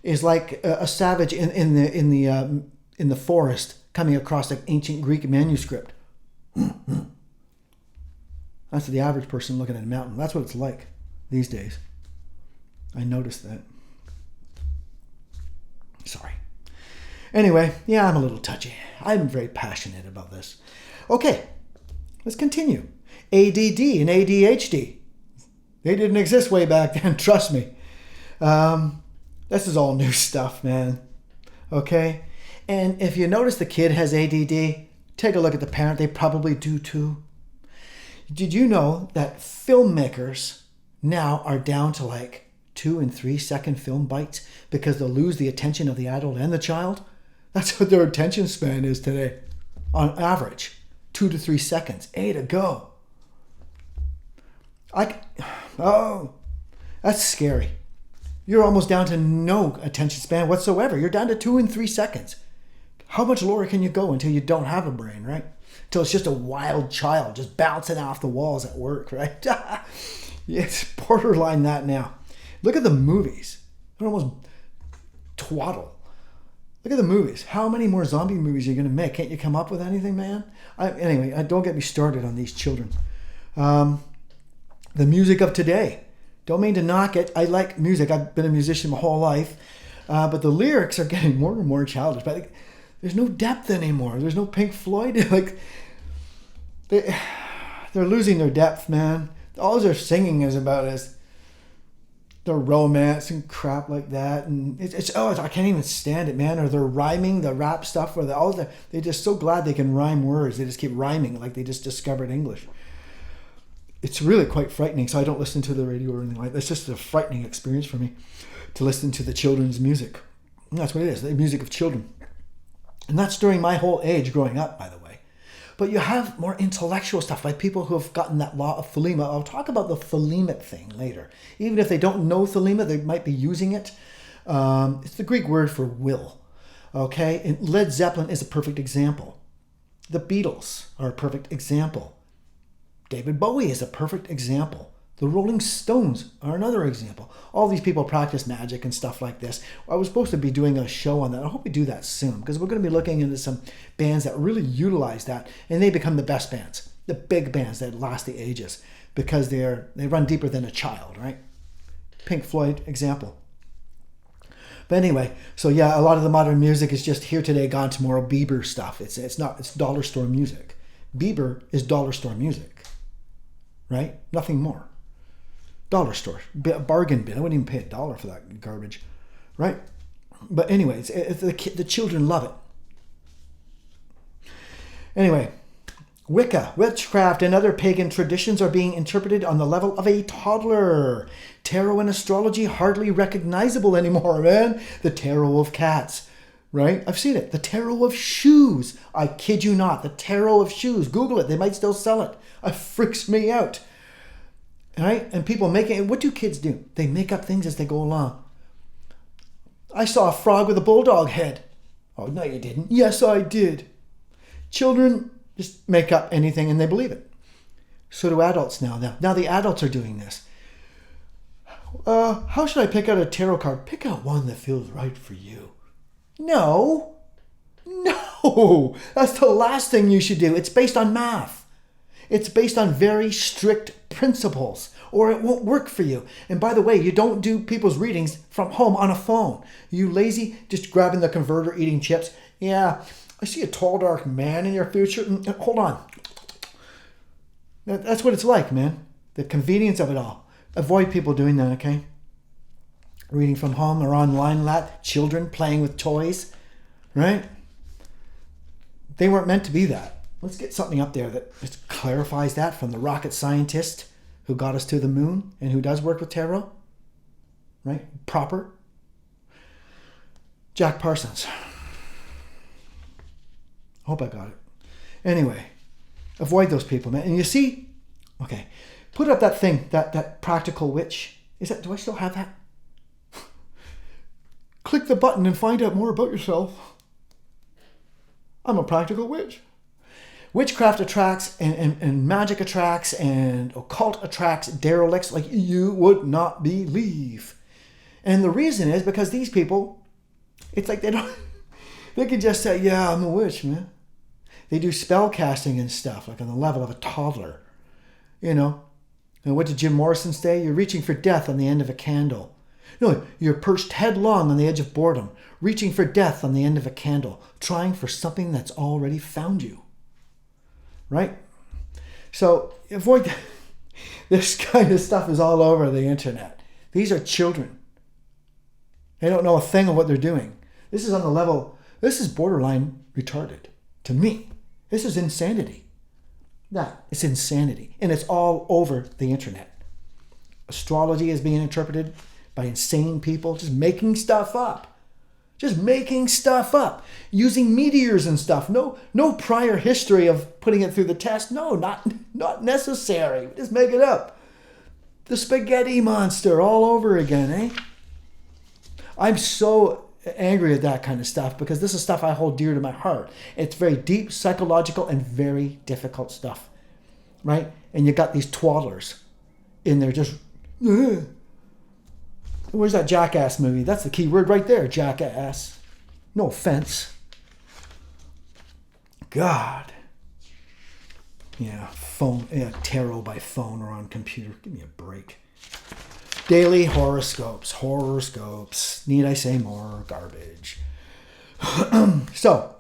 is like a savage in the forest coming across an ancient Greek manuscript. That's the average person looking at a mountain. That's what it's like these days. I noticed that. Sorry. Anyway, yeah, I'm a little touchy. I'm very passionate about this. Okay, let's continue. ADD and ADHD. They didn't exist way back then, trust me. This is all new stuff, man. Okay? And if you notice the kid has ADD, take a look at the parent. They probably do too. Did you know that filmmakers now are down to like 2 and 3 second film bites because they'll lose the attention of the adult and the child? That's what their attention span is today, on average. 2 to 3 seconds. A to go. Oh, that's scary. You're almost down to no attention span whatsoever. You're down to 2 and 3 seconds. How much lower can you go until you don't have a brain, right? Until it's just a wild child just bouncing off the walls at work, right? It's borderline that now. Look at the movies. They're almost twaddle. Look at the movies. How many more zombie movies are you going to make? Can't you come up with anything, man? Anyway, don't get me started on these children. The music of today. Don't mean to knock it. I like music. I've been a musician my whole life. But the lyrics are getting more and more childish. But there's no depth anymore. There's no Pink Floyd. They're losing their depth, man. All they're singing is about is the romance and crap like that. And I can't even stand it, man. Or they're rhyming the rap stuff. Or they're just so glad they can rhyme words. They just keep rhyming like they just discovered English. It's really quite frightening. So I don't listen to the radio or anything like that. It's just a frightening experience for me to listen to the children's music. And that's what it is, the music of children. And that's during my whole age growing up, by the way. But you have more intellectual stuff, like people who have gotten that law of Thelema. I'll talk about the Thelemic thing later. Even if they don't know Thelema, they might be using it. It's the Greek word for will. Okay? And Led Zeppelin is a perfect example. The Beatles are a perfect example. David Bowie is a perfect example. The Rolling Stones are another example. All these people practice magic and stuff like this. I was supposed to be doing a show on that. I hope we do that soon because we're going to be looking into some bands that really utilize that and they become the best bands, the big bands that last the ages because they run deeper than a child, right? Pink Floyd example. But anyway, so yeah, a lot of the modern music is just here today, gone tomorrow. Bieber stuff. It's dollar store music. Bieber is dollar store music, right? Nothing more. Dollar store, bargain bin. I wouldn't even pay $1 for that garbage, right? But anyways, the children love it. Anyway, Wicca, witchcraft, and other pagan traditions are being interpreted on the level of a toddler. Tarot and astrology hardly recognizable anymore, man. The tarot of cats, right? I've seen it. The tarot of shoes. I kid you not. The tarot of shoes. Google it. They might still sell it. It freaks me out. Right? And people what do kids do? They make up things as they go along. I saw a frog with a bulldog head. Oh, no, you didn't. Yes, I did. Children just make up anything and they believe it. So do adults now. Now the adults are doing this. How should I pick out a tarot card? Pick out one that feels right for you. No. That's the last thing you should do. It's based on math. It's based on very strict principles, or it won't work for you. And by the way, you don't do people's readings from home on a phone. You lazy, just grabbing the converter, eating chips. Yeah, I see a tall, dark man in your future. Hold on. That's what it's like, man. The convenience of it all. Avoid people doing that, okay? Reading from home or online, children playing with toys, right? They weren't meant to be that. Let's get something up there that just clarifies that from the rocket scientist who got us to the moon and who does work with tarot, right? Proper. Jack Parsons. Hope I got it. Anyway, avoid those people, man. And you see, okay, put up that thing, that practical witch. Do I still have that? Click the button and find out more about yourself. I'm a practical witch. Witchcraft attracts and magic attracts and occult attracts derelicts like you would not believe. And the reason is because these people, it's like they can just say, yeah, I'm a witch, man. They do spell casting and stuff like on the level of a toddler, you know. And what did Jim Morrison say? You're reaching for death on the end of a candle. No, you're perched headlong on the edge of boredom, reaching for death on the end of a candle, trying for something that's already found you. Right? So avoid that. This kind of stuff is all over the internet. These are children. They don't know a thing of what they're doing. This is on the level This is borderline retarded to me. This is insanity. It's insanity. And it's all over the internet. Astrology is being interpreted by insane people just making stuff up. Just making stuff up. Using meteors and stuff. No prior history of putting it through the test. No, not necessary. Just make it up. The spaghetti monster all over again, eh? I'm so angry at that kind of stuff because this is stuff I hold dear to my heart. It's very deep, psychological, and very difficult stuff, right? And you got these twaddlers in there just... Ugh. Where's that Jackass movie? That's the key word right there, jackass. No offense. God. Yeah, phone. Yeah, tarot by phone or on computer. Give me a break. Daily horoscopes. Need I say more? Garbage. So,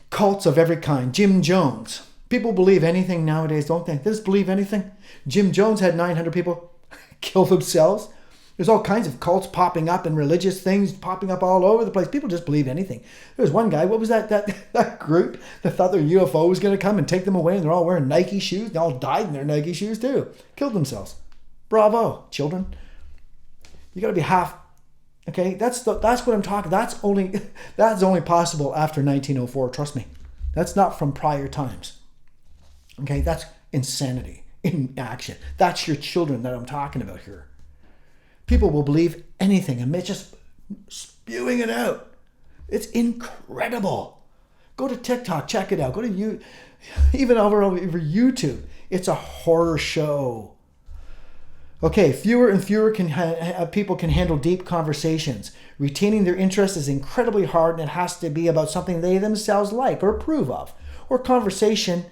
cults of every kind. Jim Jones. People believe anything nowadays, don't they? They just believe anything. Jim Jones had 900 people kill themselves. There's all kinds of cults popping up and religious things popping up all over the place. People just believe anything. There was one guy, what was that group that thought their UFO was going to come and take them away, and they're all wearing Nike shoes. They all died in their Nike shoes too. Killed themselves. Bravo, children. You got to be half... Okay, that's what I'm talking. That's only possible after 1904. Trust me. That's not from prior times. Okay, that's insanity in action. That's your children that I'm talking about here. People will believe anything and they're just spewing it out. It's incredible. Go to TikTok, check it out. Go to even over YouTube. It's a horror show. Okay, fewer and fewer people can handle deep conversations. Retaining their interest is incredibly hard, and it has to be about something they themselves like or approve of, or conversation,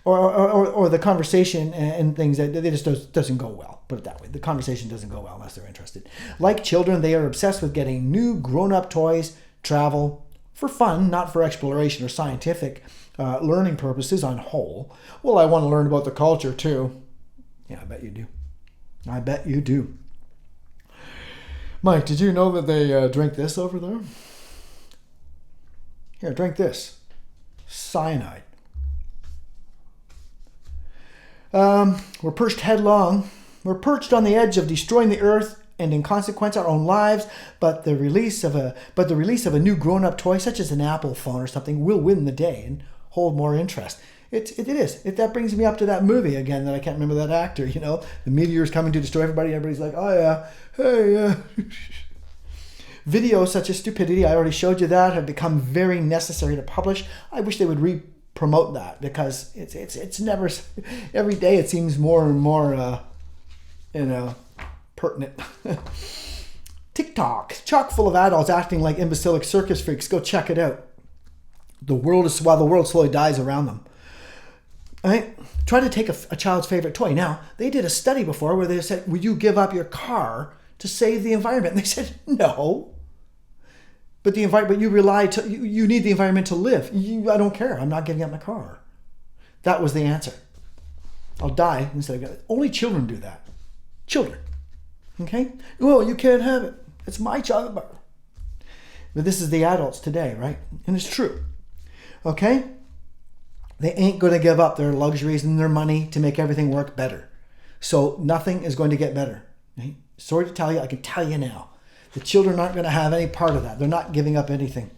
or the conversation and things that they just doesn't go well. Put it that way. The conversation doesn't go well unless they're interested. Like children, they are obsessed with getting new grown-up toys, travel, for fun, not for exploration or scientific learning purposes on whole. Well, I want to learn about the culture too. Yeah, I bet you do. I bet you do. Mike, did you know that they drink this over there? Here, drink this. Cyanide. We're perched headlong. We're perched on the edge of destroying the earth and in consequence our own lives, but the release of a new grown-up toy such as an Apple phone or something will win the day and hold more interest. It is. That brings me up to that movie again that I can't remember that actor, the meteor's coming to destroy everybody. Everybody's like, oh yeah, hey, yeah. Videos such as stupidity, I already showed you that, have become very necessary to publish. I wish they would promote that because it's never, every day it seems more and more pertinent. TikTok, chock full of adults acting like imbecilic circus freaks. Go check it out. While the world slowly dies around them. Right? Try to take a child's favorite toy. Now, they did a study before where they said, would you give up your car to save the environment? And they said, no. But you need the environment to live. I don't care. I'm not giving up my car. That was the answer. I'll die instead of... Only children do that. Children. Okay? Well, you can't have it. It's my child. But this is the adults today, right? And it's true. Okay? They ain't going to give up their luxuries and their money to make everything work better. So nothing is going to get better. Right? Sorry to tell you, I can tell you now. The children aren't going to have any part of that. They're not giving up anything.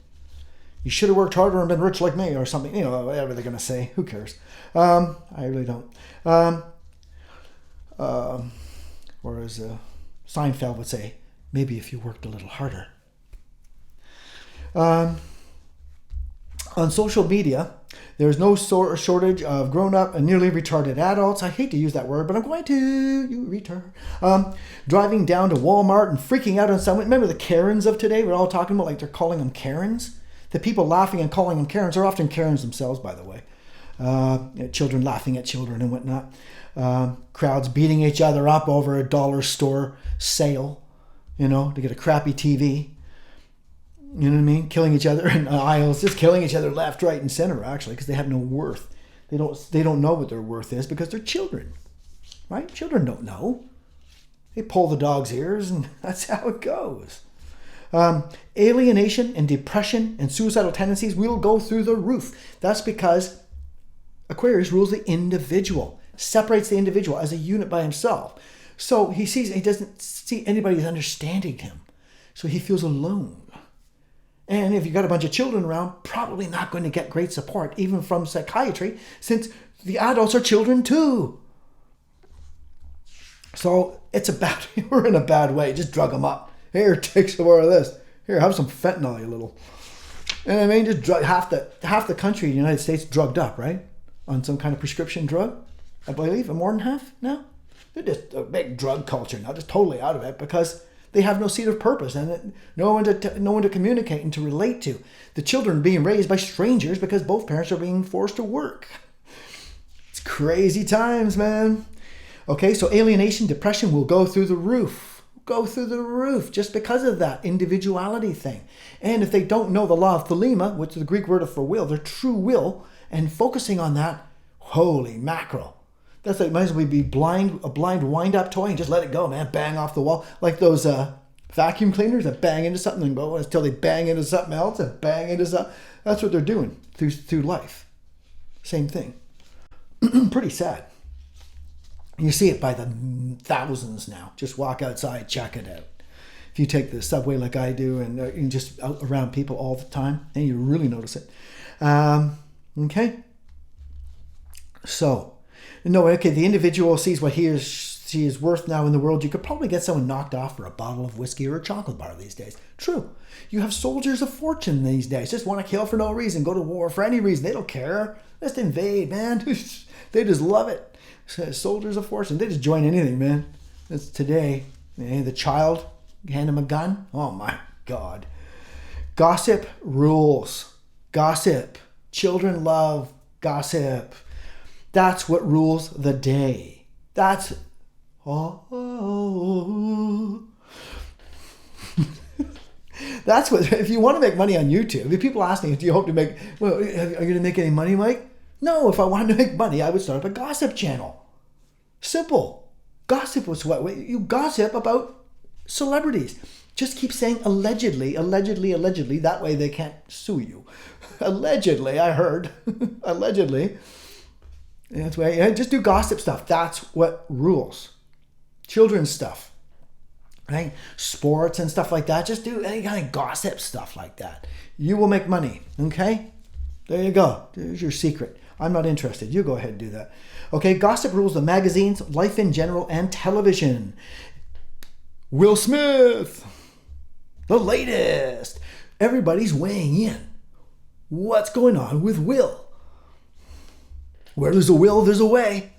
You should have worked harder and been rich like me or something. Whatever they're going to say. Who cares? I really don't. Or as Seinfeld would say, maybe if you worked a little harder. On social media, there's no shortage of grown-up and nearly retarded adults. I hate to use that word, but I'm going to. You retard. Driving down to Walmart and freaking out on someone. Remember the Karens of today? We're all talking about like they're calling them Karens. The people laughing and calling them Karens are often Karens themselves, by the way. Children laughing at children and whatnot. Crowds beating each other up over a dollar store sale, to get a crappy TV. You know what I mean? Killing each other in aisles, just killing each other left, right, and center, actually, because they have no worth. They don't know what their worth is because they're children, right? Children don't know. They pull the dog's ears, and that's how it goes. Alienation and depression and suicidal tendencies will go through the roof. That's because Aquarius rules the individual, separates the individual as a unit by himself. So he doesn't see anybody understanding him. So he feels alone. And if you've got a bunch of children around, probably not going to get great support, even from psychiatry, since the adults are children too. So we're in a bad way. Just drug them up. Here, take some more of this. Here, have some fentanyl, you little. And I mean, just drug half the country in the United States drugged up, right? On some kind of prescription drug. I believe more than half now. They're just a big drug culture now, just totally out of it because they have no seat of purpose and no one to communicate and to relate to. The children being raised by strangers because both parents are being forced to work. It's crazy times, man. Okay, so alienation, depression will go through the roof. Go through the roof just because of that individuality thing. And if they don't know the law of thelema, which is the Greek word for will, their true will, and focusing on that, holy mackerel. That's like, might as well be a blind wind-up toy and just let it go, man. Bang off the wall. Like those vacuum cleaners that bang into something and go until they bang into something else and bang into something. That's what they're doing through life. Same thing. Pretty sad. You see it by the thousands now. Just walk outside, check it out. If you take the subway like I do and you're just out around people all the time, then you really notice it. Okay? So, the individual sees what he or she is worth now in the world. You could probably get someone knocked off for a bottle of whiskey or a chocolate bar these days. True. You have soldiers of fortune these days. Just want to kill for no reason, go to war for any reason. They don't care. Just invade, man. They just love it. Soldiers of fortune. They just join anything, man. That's today. The child, hand him a gun. Oh my God. Gossip rules. Gossip. Children love gossip. That's what rules the day. That's that's what, if you want to make money on YouTube, if people ask me, do you hope to make, well, are you going to make any money, Mike? No, if I wanted to make money, I would start up a gossip channel. Simple. Gossip was what you gossip about celebrities. Just keep saying allegedly, allegedly, allegedly. That way they can't sue you. Allegedly, I heard. Allegedly. That's why just do gossip stuff. That's what rules. Children's stuff, right? Sports and stuff like that. Just do any kind of gossip stuff like that. You will make money. Okay? There you go. There's your secret. I'm not interested. You go ahead and do that. Okay, gossip rules the magazines, life in general, and television. Will Smith, the latest. Everybody's weighing in. What's going on with Will? Where there's a will, there's a way.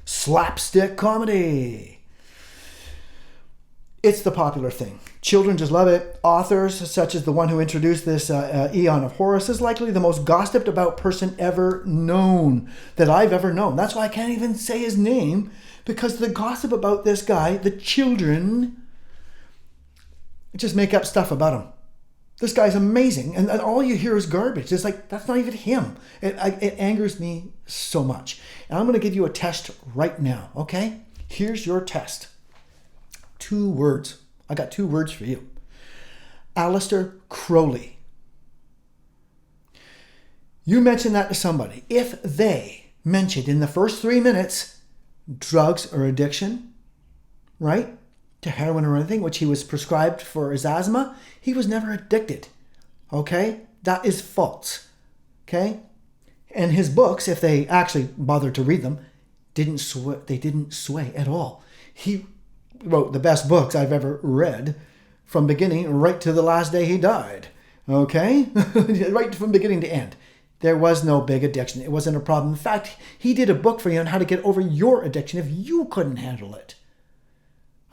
Slapstick comedy. It's the popular thing. Children just love it. Authors, such as the one who introduced this Eon of Horus, is likely the most gossiped about person ever known, that I've ever known. That's why I can't even say his name, because the gossip about this guy, the children, just make up stuff about him. This guy's amazing, and all you hear is garbage. It's like, that's not even him. It angers me so much. And I'm going to give you a test right now, okay? Here's your test. 2 words. I got 2 words for you. Aleister Crowley. You mention that to somebody. If they mentioned in the first 3 minutes drugs or addiction, right? To heroin or anything, which he was prescribed for his asthma, he was never addicted. Okay? That is false. Okay? And his books, if they actually bothered to read them, didn't sway at all. He wrote the best books I've ever read from beginning right to the last day he died. Okay? Right from beginning to end. There was no big addiction. It wasn't a problem. In fact, he did a book for you on how to get over your addiction if you couldn't handle it.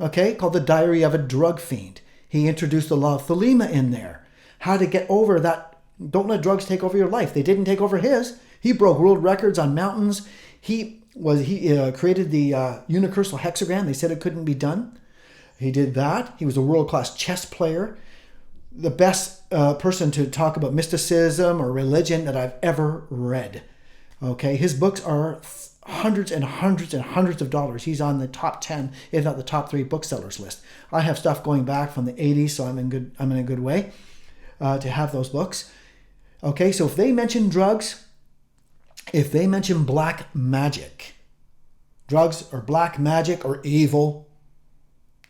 Okay? Called The Diary of a Drug Fiend. He introduced the law of thelema in there. How to get over that. Don't let drugs take over your life. They didn't take over his. He broke world records on mountains. He created the unicursal hexagram. They said it couldn't be done. He did that. He was a world-class chess player. The best person to talk about mysticism or religion that I've ever read. Okay, his books are hundreds and hundreds and hundreds of dollars. He's on the top 10, if not the top 3 booksellers list. I have stuff going back from the 80s, so I'm in a good way to have those books. Okay, so if they mention drugs, if they mention black magic, drugs or black magic or evil,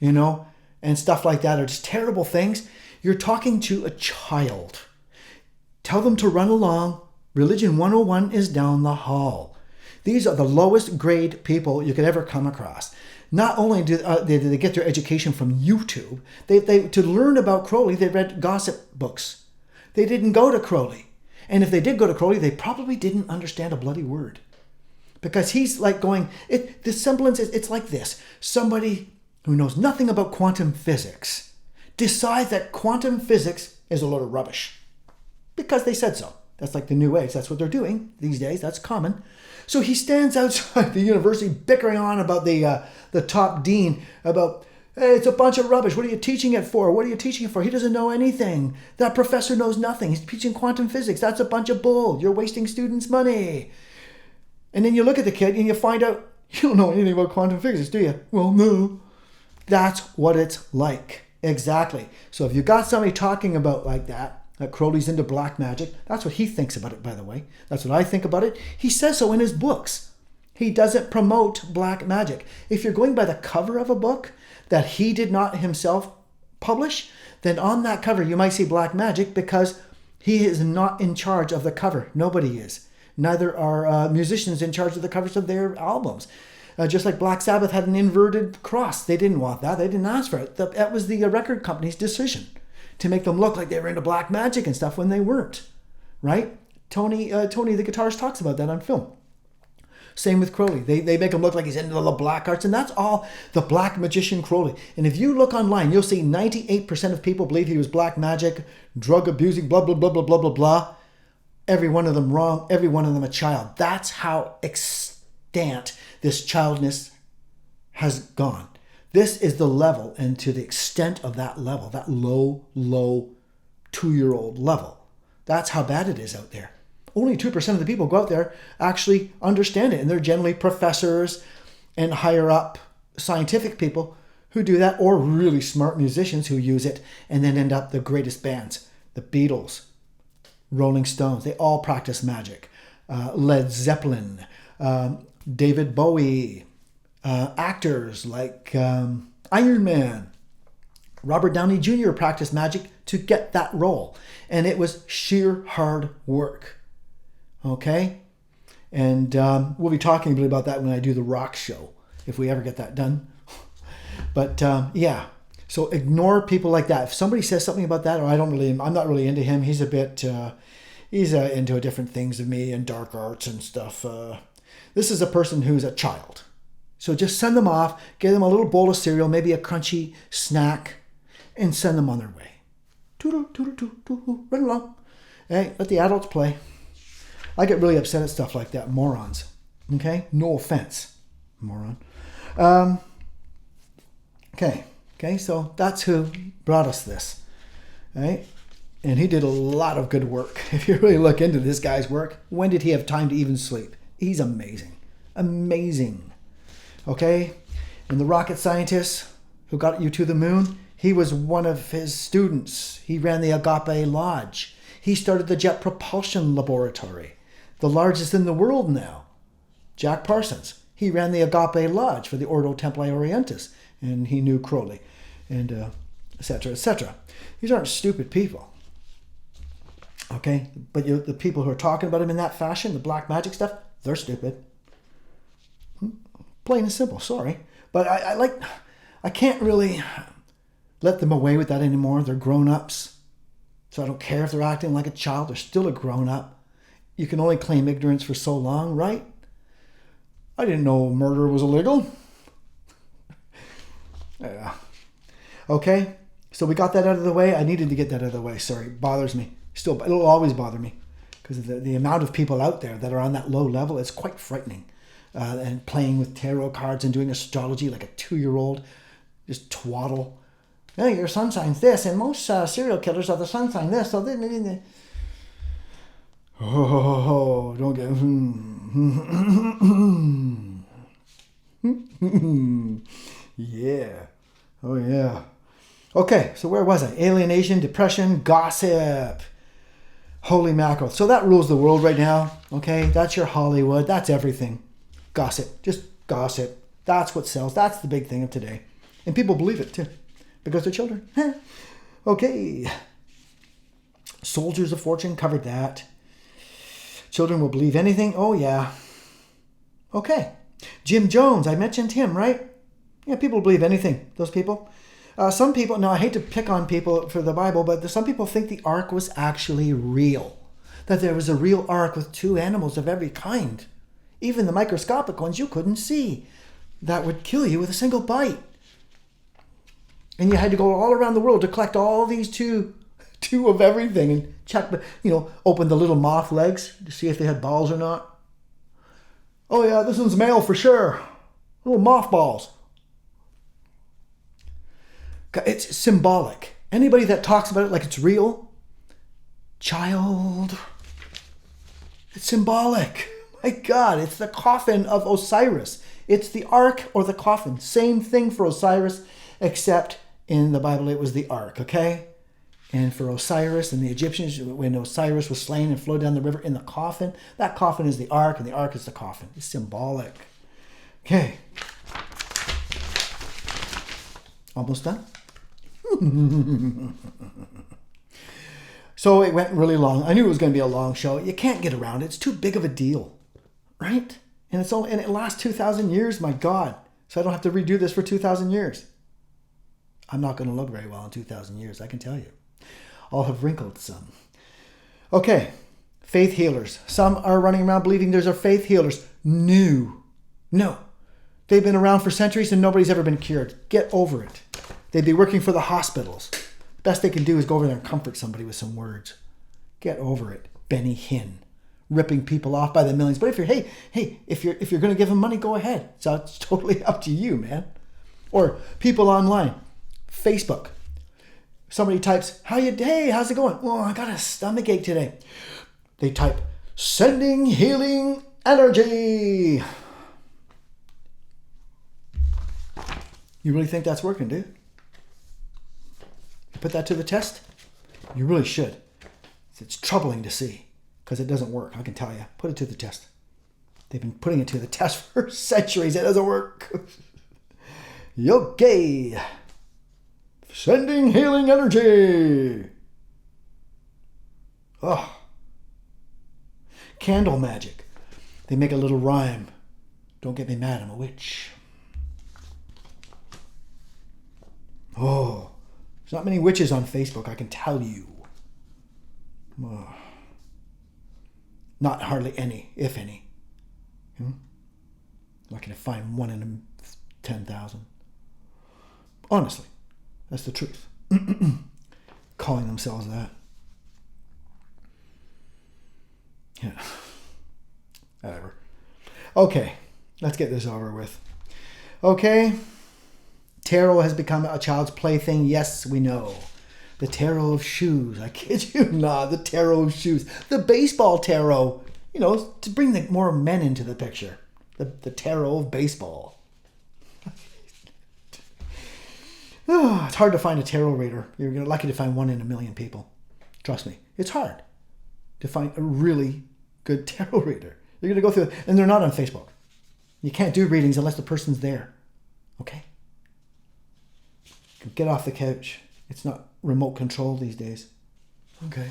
and stuff like that are just terrible things, you're talking to a child. Tell them to run along. Religion 101 is down the hall. These are the lowest grade people you could ever come across. Not only do they get their education from YouTube, they to learn about Crowley, they read gossip books. They didn't go to Crowley. And if they did go to Crowley, they probably didn't understand a bloody word. Because he's like going, the semblance is, it's like this. Somebody who knows nothing about quantum physics decides that quantum physics is a load of rubbish. Because they said so. That's like the New Age. That's what they're doing these days. That's common. So he stands outside the university bickering on about the top dean about, hey, it's a bunch of rubbish. What are you teaching it for? What are you teaching it for? He doesn't know anything. That professor knows nothing. He's teaching quantum physics. That's a bunch of bull. You're wasting students' money. And then you look at the kid and you find out, you don't know anything about quantum physics, do you? Well, no. That's what it's like. Exactly. So if you got somebody talking about like that Crowley's into black magic, that's what he thinks about it, by the way. That's what I think about it. He says so in his books. He doesn't promote black magic. If you're going by the cover of a book that he did not himself publish, then on that cover you might see black magic because he is not in charge of the cover. Nobody is. Neither are musicians in charge of the covers of their albums. Just like Black Sabbath had an inverted cross. They didn't want that. They didn't ask for it. That was the record company's decision to make them look like they were into black magic and stuff when they weren't. Right? Tony the guitarist talks about that on film. Same with Crowley. They make him look like he's into the black arts, and that's all the black magician Crowley. And if you look online, you'll see 98% of people believe he was black magic, drug abusing, blah, blah, blah, blah, blah, blah, blah. Every one of them wrong. Every one of them a child. That's how extant this childness has gone. This is the level, and to the extent of that level, that low 2-year-old level. That's how bad it is out there. Only 2% of the people go out there actually understand it, and they're generally professors and higher up scientific people who do that, or really smart musicians who use it and then end up the greatest bands. The Beatles, Rolling Stones, they all practice magic. Led Zeppelin, David Bowie, actors like Iron Man, Robert Downey Jr. practiced magic to get that role. And it was sheer hard work. Okay? And we'll be talking a bit about that when I do the rock show, if we ever get that done. But yeah, so ignore people like that. If somebody says something about that, or I'm not really into him, he's a bit, he's into different things than me and dark arts and stuff. This is a person who's a child. So just send them off, give them a little bowl of cereal, maybe a crunchy snack, and send them on their way. Toodle, toodle, toodle, toodle, run along. Hey, let the adults play. I get really upset at stuff like that. Morons. Okay? No offense. Moron. Okay, so that's who brought us this. Right? And he did a lot of good work. If you really look into this guy's work, when did he have time to even sleep? He's amazing. Amazing. Okay? And the rocket scientist who got you to the moon, he was one of his students. He ran the Agape Lodge. He started the Jet Propulsion Laboratory, the largest in the world now. Jack Parsons. He ran the Agape Lodge for the Ordo Templi Orientis, and he knew Crowley, and et cetera, et cetera. These aren't stupid people. Okay? But the people who are talking about him in that fashion, the black magic stuff, they're stupid. Plain and simple, sorry. But I can't really let them away with that anymore. They're grown-ups. So I don't care if they're acting like a child. They're still a grown-up. You can only claim ignorance for so long, right? I didn't know murder was illegal. Yeah. Okay, so we got that out of the way. I needed to get that out of the way. Sorry, it bothers me. Still, it'll always bother me. Because the amount of people out there that are on that low level is quite frightening. And playing with tarot cards and doing astrology like a 2-year-old. Just twaddle. Oh, your sun sign's this, and most serial killers are the sun sign this. So Oh, don't get... Yeah. Oh, yeah. Okay, so where was I? Alienation, depression, gossip. Holy mackerel. So that rules the world right now, okay? That's your Hollywood. That's everything. Gossip. Just gossip. That's what sells. That's the big thing of today. And people believe it, too, because they're children. Okay. Soldiers of Fortune, covered that. Children will believe anything. Oh, yeah. Okay. Jim Jones, I mentioned him, right? Yeah, people believe anything, those people. Some people, now I hate to pick on people for the Bible, but some people think the ark was actually real. That there was a real ark with two animals of every kind. Even the microscopic ones you couldn't see. That would kill you with a single bite. And you had to go all around the world to collect all these two of everything and check, open the little moth legs to see if they had balls or not. Oh yeah, this one's male for sure. Little moth balls. It's symbolic. Anybody that talks about it like it's real, child, it's symbolic. My God, it's the coffin of Osiris. It's the ark or the coffin. Same thing for Osiris, except in the Bible it was the ark, okay? And for Osiris and the Egyptians, when Osiris was slain and flowed down the river in the coffin, that coffin is the ark and the ark is the coffin. It's symbolic. Okay. Almost done? So it went really long. I knew it was going to be a long show. You can't get around it. It's too big of a deal, right? And it lasts 2,000 years. My God! So I don't have to redo this for 2,000 years. I'm not going to look very well in 2,000 years. I can tell you. I'll have wrinkled some. Okay, faith healers. Some are running around believing there's our faith healers. No. They've been around for centuries and nobody's ever been cured. Get over it. They'd be working for the hospitals. Best they can do is go over there and comfort somebody with some words. Get over it. Benny Hinn, ripping people off by the millions. But if you're going to give them money, go ahead. So it's totally up to you, man. Or people online, Facebook. Somebody types, hey, how's it going? Oh, I got a stomach ache today. They type, sending healing energy. You really think that's working, dude? Put that to the test? You really should. It's troubling to see because it doesn't work. I can tell you. Put it to the test. They've been putting it to the test for centuries. It doesn't work. Okay. Sending healing energy. Oh. Candle magic. They make a little rhyme. Don't get me mad, I'm a witch. Oh. There's not many witches on Facebook, I can tell you. Oh. Not hardly any, if any. Lucky to find one in 10,000. Honestly, that's the truth. Calling themselves that. Yeah. Whatever. Okay, let's get this over with. Okay. Tarot has become a child's plaything. Yes, we know. The tarot of shoes. I kid you not. The tarot of shoes. The baseball tarot. To bring more men into the picture. The tarot of baseball. Oh, it's hard to find a tarot reader. You're lucky to find one in a million people. Trust me. It's hard to find a really good tarot reader. You're going to go through, and they're not on Facebook. You can't do readings unless the person's there. Okay? Get off the couch. It's not remote control these days. Okay.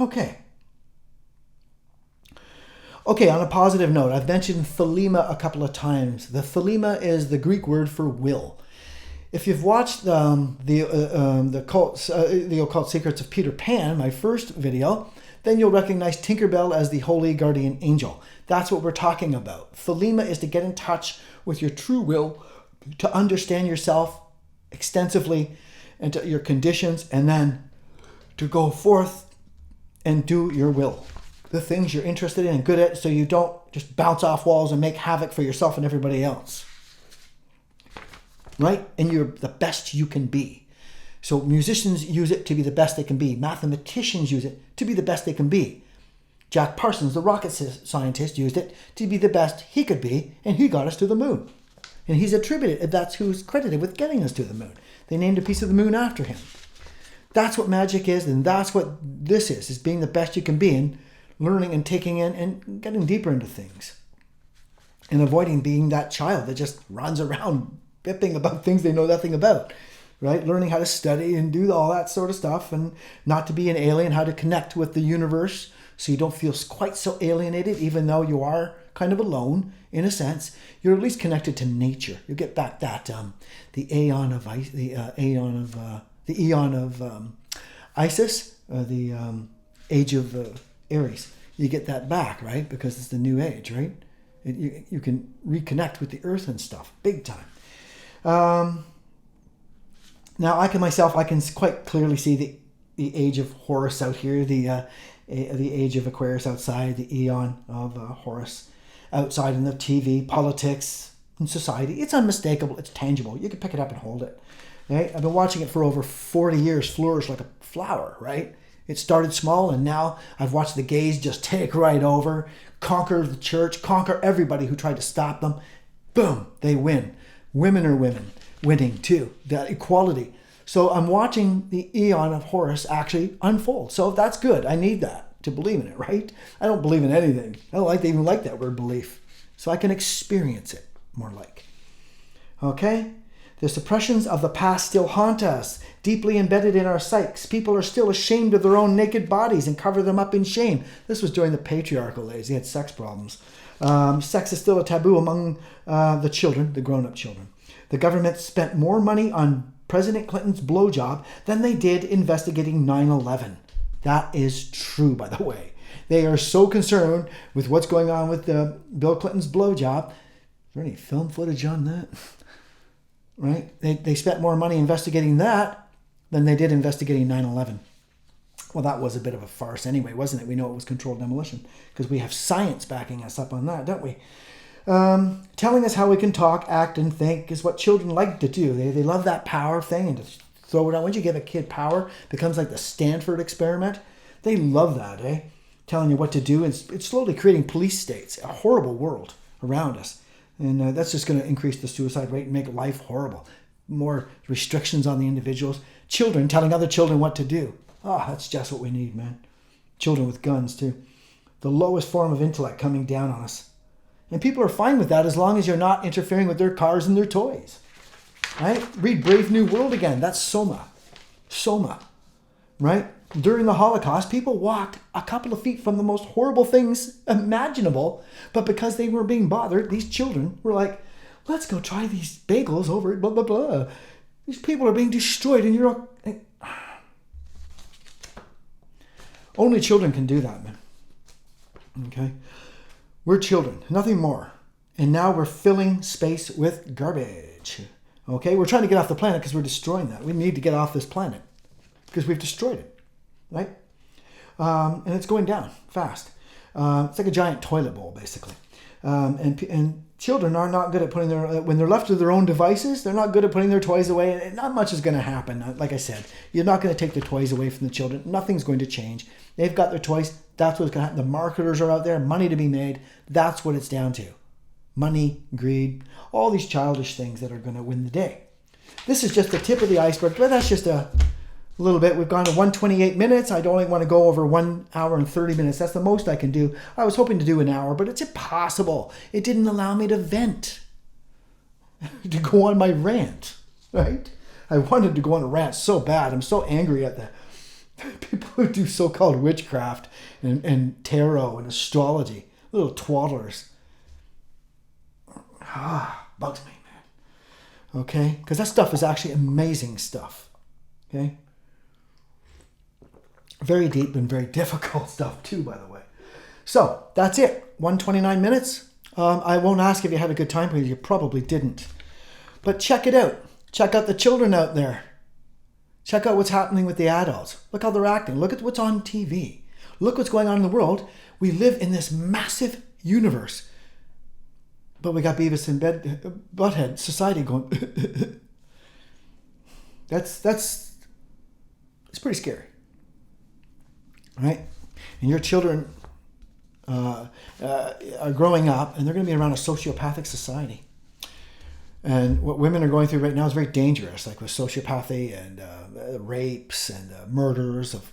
Okay. Okay, on a positive note, I've mentioned thelema a couple of times. The thelema is the Greek word for will. If you've watched the Occult Secrets of Peter Pan, my first video, then you'll recognize Tinkerbell as the holy guardian angel. That's what we're talking about. Thelema is to get in touch with your true will, to understand yourself extensively and to your conditions, and then to go forth and do your will. The things you're interested in and good at, so you don't just bounce off walls and make havoc for yourself and everybody else. Right? And you're the best you can be. So musicians use it to be the best they can be. Mathematicians use it to be the best they can be. Jack Parsons, the rocket scientist, used it to be the best he could be, and he got us to the moon. And he's attributed, that's who's credited with getting us to the moon. They named a piece of the moon after him. That's what magic is, and that's what this is being the best you can be and learning and taking in and getting deeper into things. And avoiding being that child that just runs around bipping about things they know nothing about. Right? Learning how to study and do all that sort of stuff, and not to be an alien, how to connect with the universe so you don't feel quite so alienated, even though you are kind of alone in a sense. You're at least connected to nature. You get back that the Aeon of Isis, the Age of Aries. You get that back, right? Because it's the new age, right? You can reconnect with the earth and stuff, big time. Now, I can quite clearly see the Age of Horus out here, the Age of Aquarius outside, the Eon of Horus outside in the TV, politics, and society. It's unmistakable. It's tangible. You can pick it up and hold it. Right? I've been watching it for over 40 years flourish like a flower, right? It started small, and now I've watched the gays just take right over, conquer the church, conquer everybody who tried to stop them. Boom, they win. Women are winning too. That equality. So I'm watching the Eon of Horus actually unfold. So that's good. I need that to believe in it, right? I don't believe in anything. I don't even like that word belief. So I can experience it more like. Okay? The suppressions of the past still haunt us, deeply embedded in our psyches. People are still ashamed of their own naked bodies and cover them up in shame. This was during the patriarchal days. They had sex problems. Sex is still a taboo among the children, the grown-up children. The government spent more money on President Clinton's blowjob than they did investigating 9/11. That is true, by the way. They are so concerned with what's going on with Bill Clinton's blowjob. Is there any film footage on that? Right? They spent more money investigating that than they did investigating 9/11. Well, that was a bit of a farce anyway, wasn't it? We know it was controlled demolition because we have science backing us up on that, don't we? Telling us how we can talk, act, and think is what children like to do. They love that power thing and to throw it out. Once you give a kid power, it becomes like the Stanford experiment. They love that, eh? Telling you what to do. It's slowly creating police states, a horrible world around us. And that's just going to increase the suicide rate and make life horrible. More restrictions on the individuals. Children telling other children what to do. That's just what we need, man. Children with guns, too. The lowest form of intellect coming down on us. And people are fine with that as long as you're not interfering with their cars and their toys. Right? Read Brave New World again. That's Soma. Soma. Right? During the Holocaust, people walked a couple of feet from the most horrible things imaginable. But because they were being bothered, these children were like, let's go try these bagels over at blah, blah, blah. These people are being destroyed and you're... Only children can do that, man. Okay? We're children, nothing more. And now we're filling space with garbage. Okay? We're trying to get off the planet because we're destroying that. We need to get off this planet because we've destroyed it. Right? And it's going down fast. It's like a giant toilet bowl, basically. And children are not good at putting when they're left to their own devices, they're not good at putting their toys away. And not much is going to happen. Like I said, you're not going to take their toys away from the children. Nothing's going to change. They've got their toys. That's what's going to happen. The marketers are out there, money to be made. That's what it's down to. Money, greed, all these childish things that are going to win the day. This is just the tip of the iceberg, but that's just a little bit. We've gone to 128 minutes. I don't want to go over 1 hour and 30 minutes. That's the most I can do. I was hoping to do an hour, but it's impossible. It didn't allow me to vent, to go on my rant, right? I wanted to go on a rant so bad. I'm so angry at the people who do so-called witchcraft and tarot and astrology. Little twaddlers. Bugs me, man. Okay? Because that stuff is actually amazing stuff. Okay? Very deep and very difficult stuff too, by the way. So, that's it. 129 minutes. I won't ask if you had a good time because you probably didn't. But check it out. Check out the children out there. Check out what's happening with the adults. Look how they're acting. Look at what's on TV. Look what's going on in the world. We live in this massive universe. But we got Beavis and Butthead society going. That's It's pretty scary. Right? And your children are growing up, and they're going to be around a sociopathic society. And what women are going through right now is very dangerous, like with sociopathy and rapes and murders of,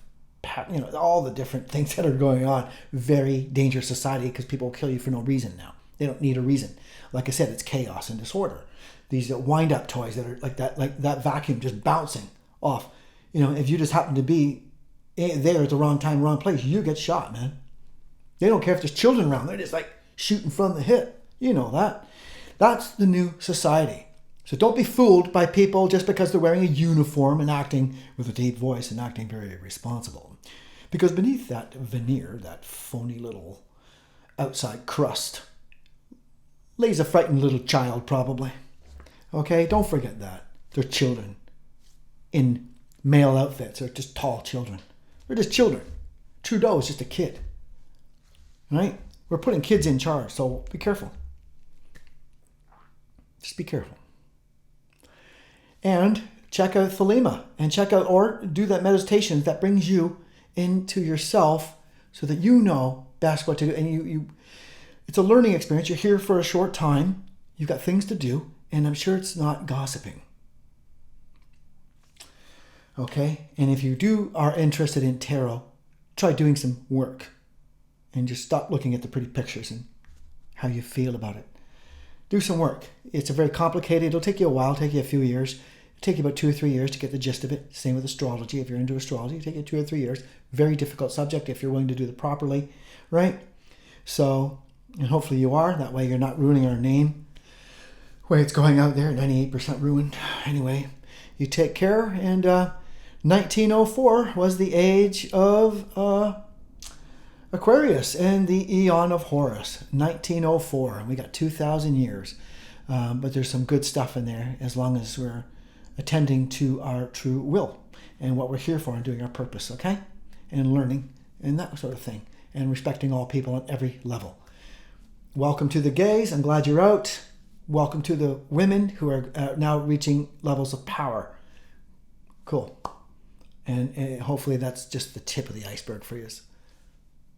all the different things that are going on. Very dangerous society, because people will kill you for no reason now. They don't need a reason. Like I said, it's chaos and disorder. These wind-up toys that are like that vacuum just bouncing off. If you just happen to be there at the wrong time, wrong place, you get shot, man. They don't care if there's children around. They're just like shooting from the hip. You know that. That's the new society. So don't be fooled by people just because they're wearing a uniform and acting with a deep voice and acting very responsible. Because beneath that veneer, that phony little outside crust, lays a frightened little child, probably. Okay? Don't forget that. They're children in male outfits. They're just tall children. They're just children. Trudeau is just a kid. Right? We're putting kids in charge, so be careful. Just be careful. And check out Thelema, and check out, or do that meditation that brings you into yourself so that you know best what to do. And you it's a learning experience. You're here for a short time. You've got things to do, and I'm sure it's not gossiping. Okay? And if you are interested in tarot, try doing some work. And just stop looking at the pretty pictures and how you feel about it. Do some work. It's a very complicated, it'll take you a while, take you a few years. It'll take you about 2 or 3 years to get the gist of it. Same with astrology. If you're into astrology, it'll take you 2 or 3 years. Very difficult subject if you're willing to do it properly, right? So, and hopefully you are. That way you're not ruining our name. The way it's going out there, 98% ruined. Anyway, you take care. And 1904 was the age of Aquarius and the Eon of Horus, 1904. And we got 2,000 years. But there's some good stuff in there as long as we're attending to our true will and what we're here for and doing our purpose, okay? And learning and that sort of thing. And respecting all people on every level. Welcome to the gays. I'm glad you're out. Welcome to the women who are now reaching levels of power. Cool. And hopefully that's just the tip of the iceberg for you.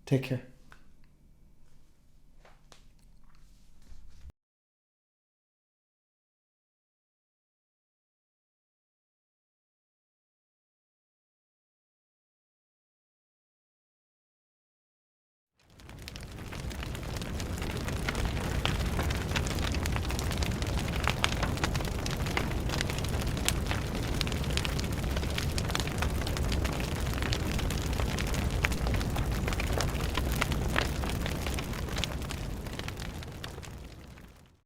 Take care.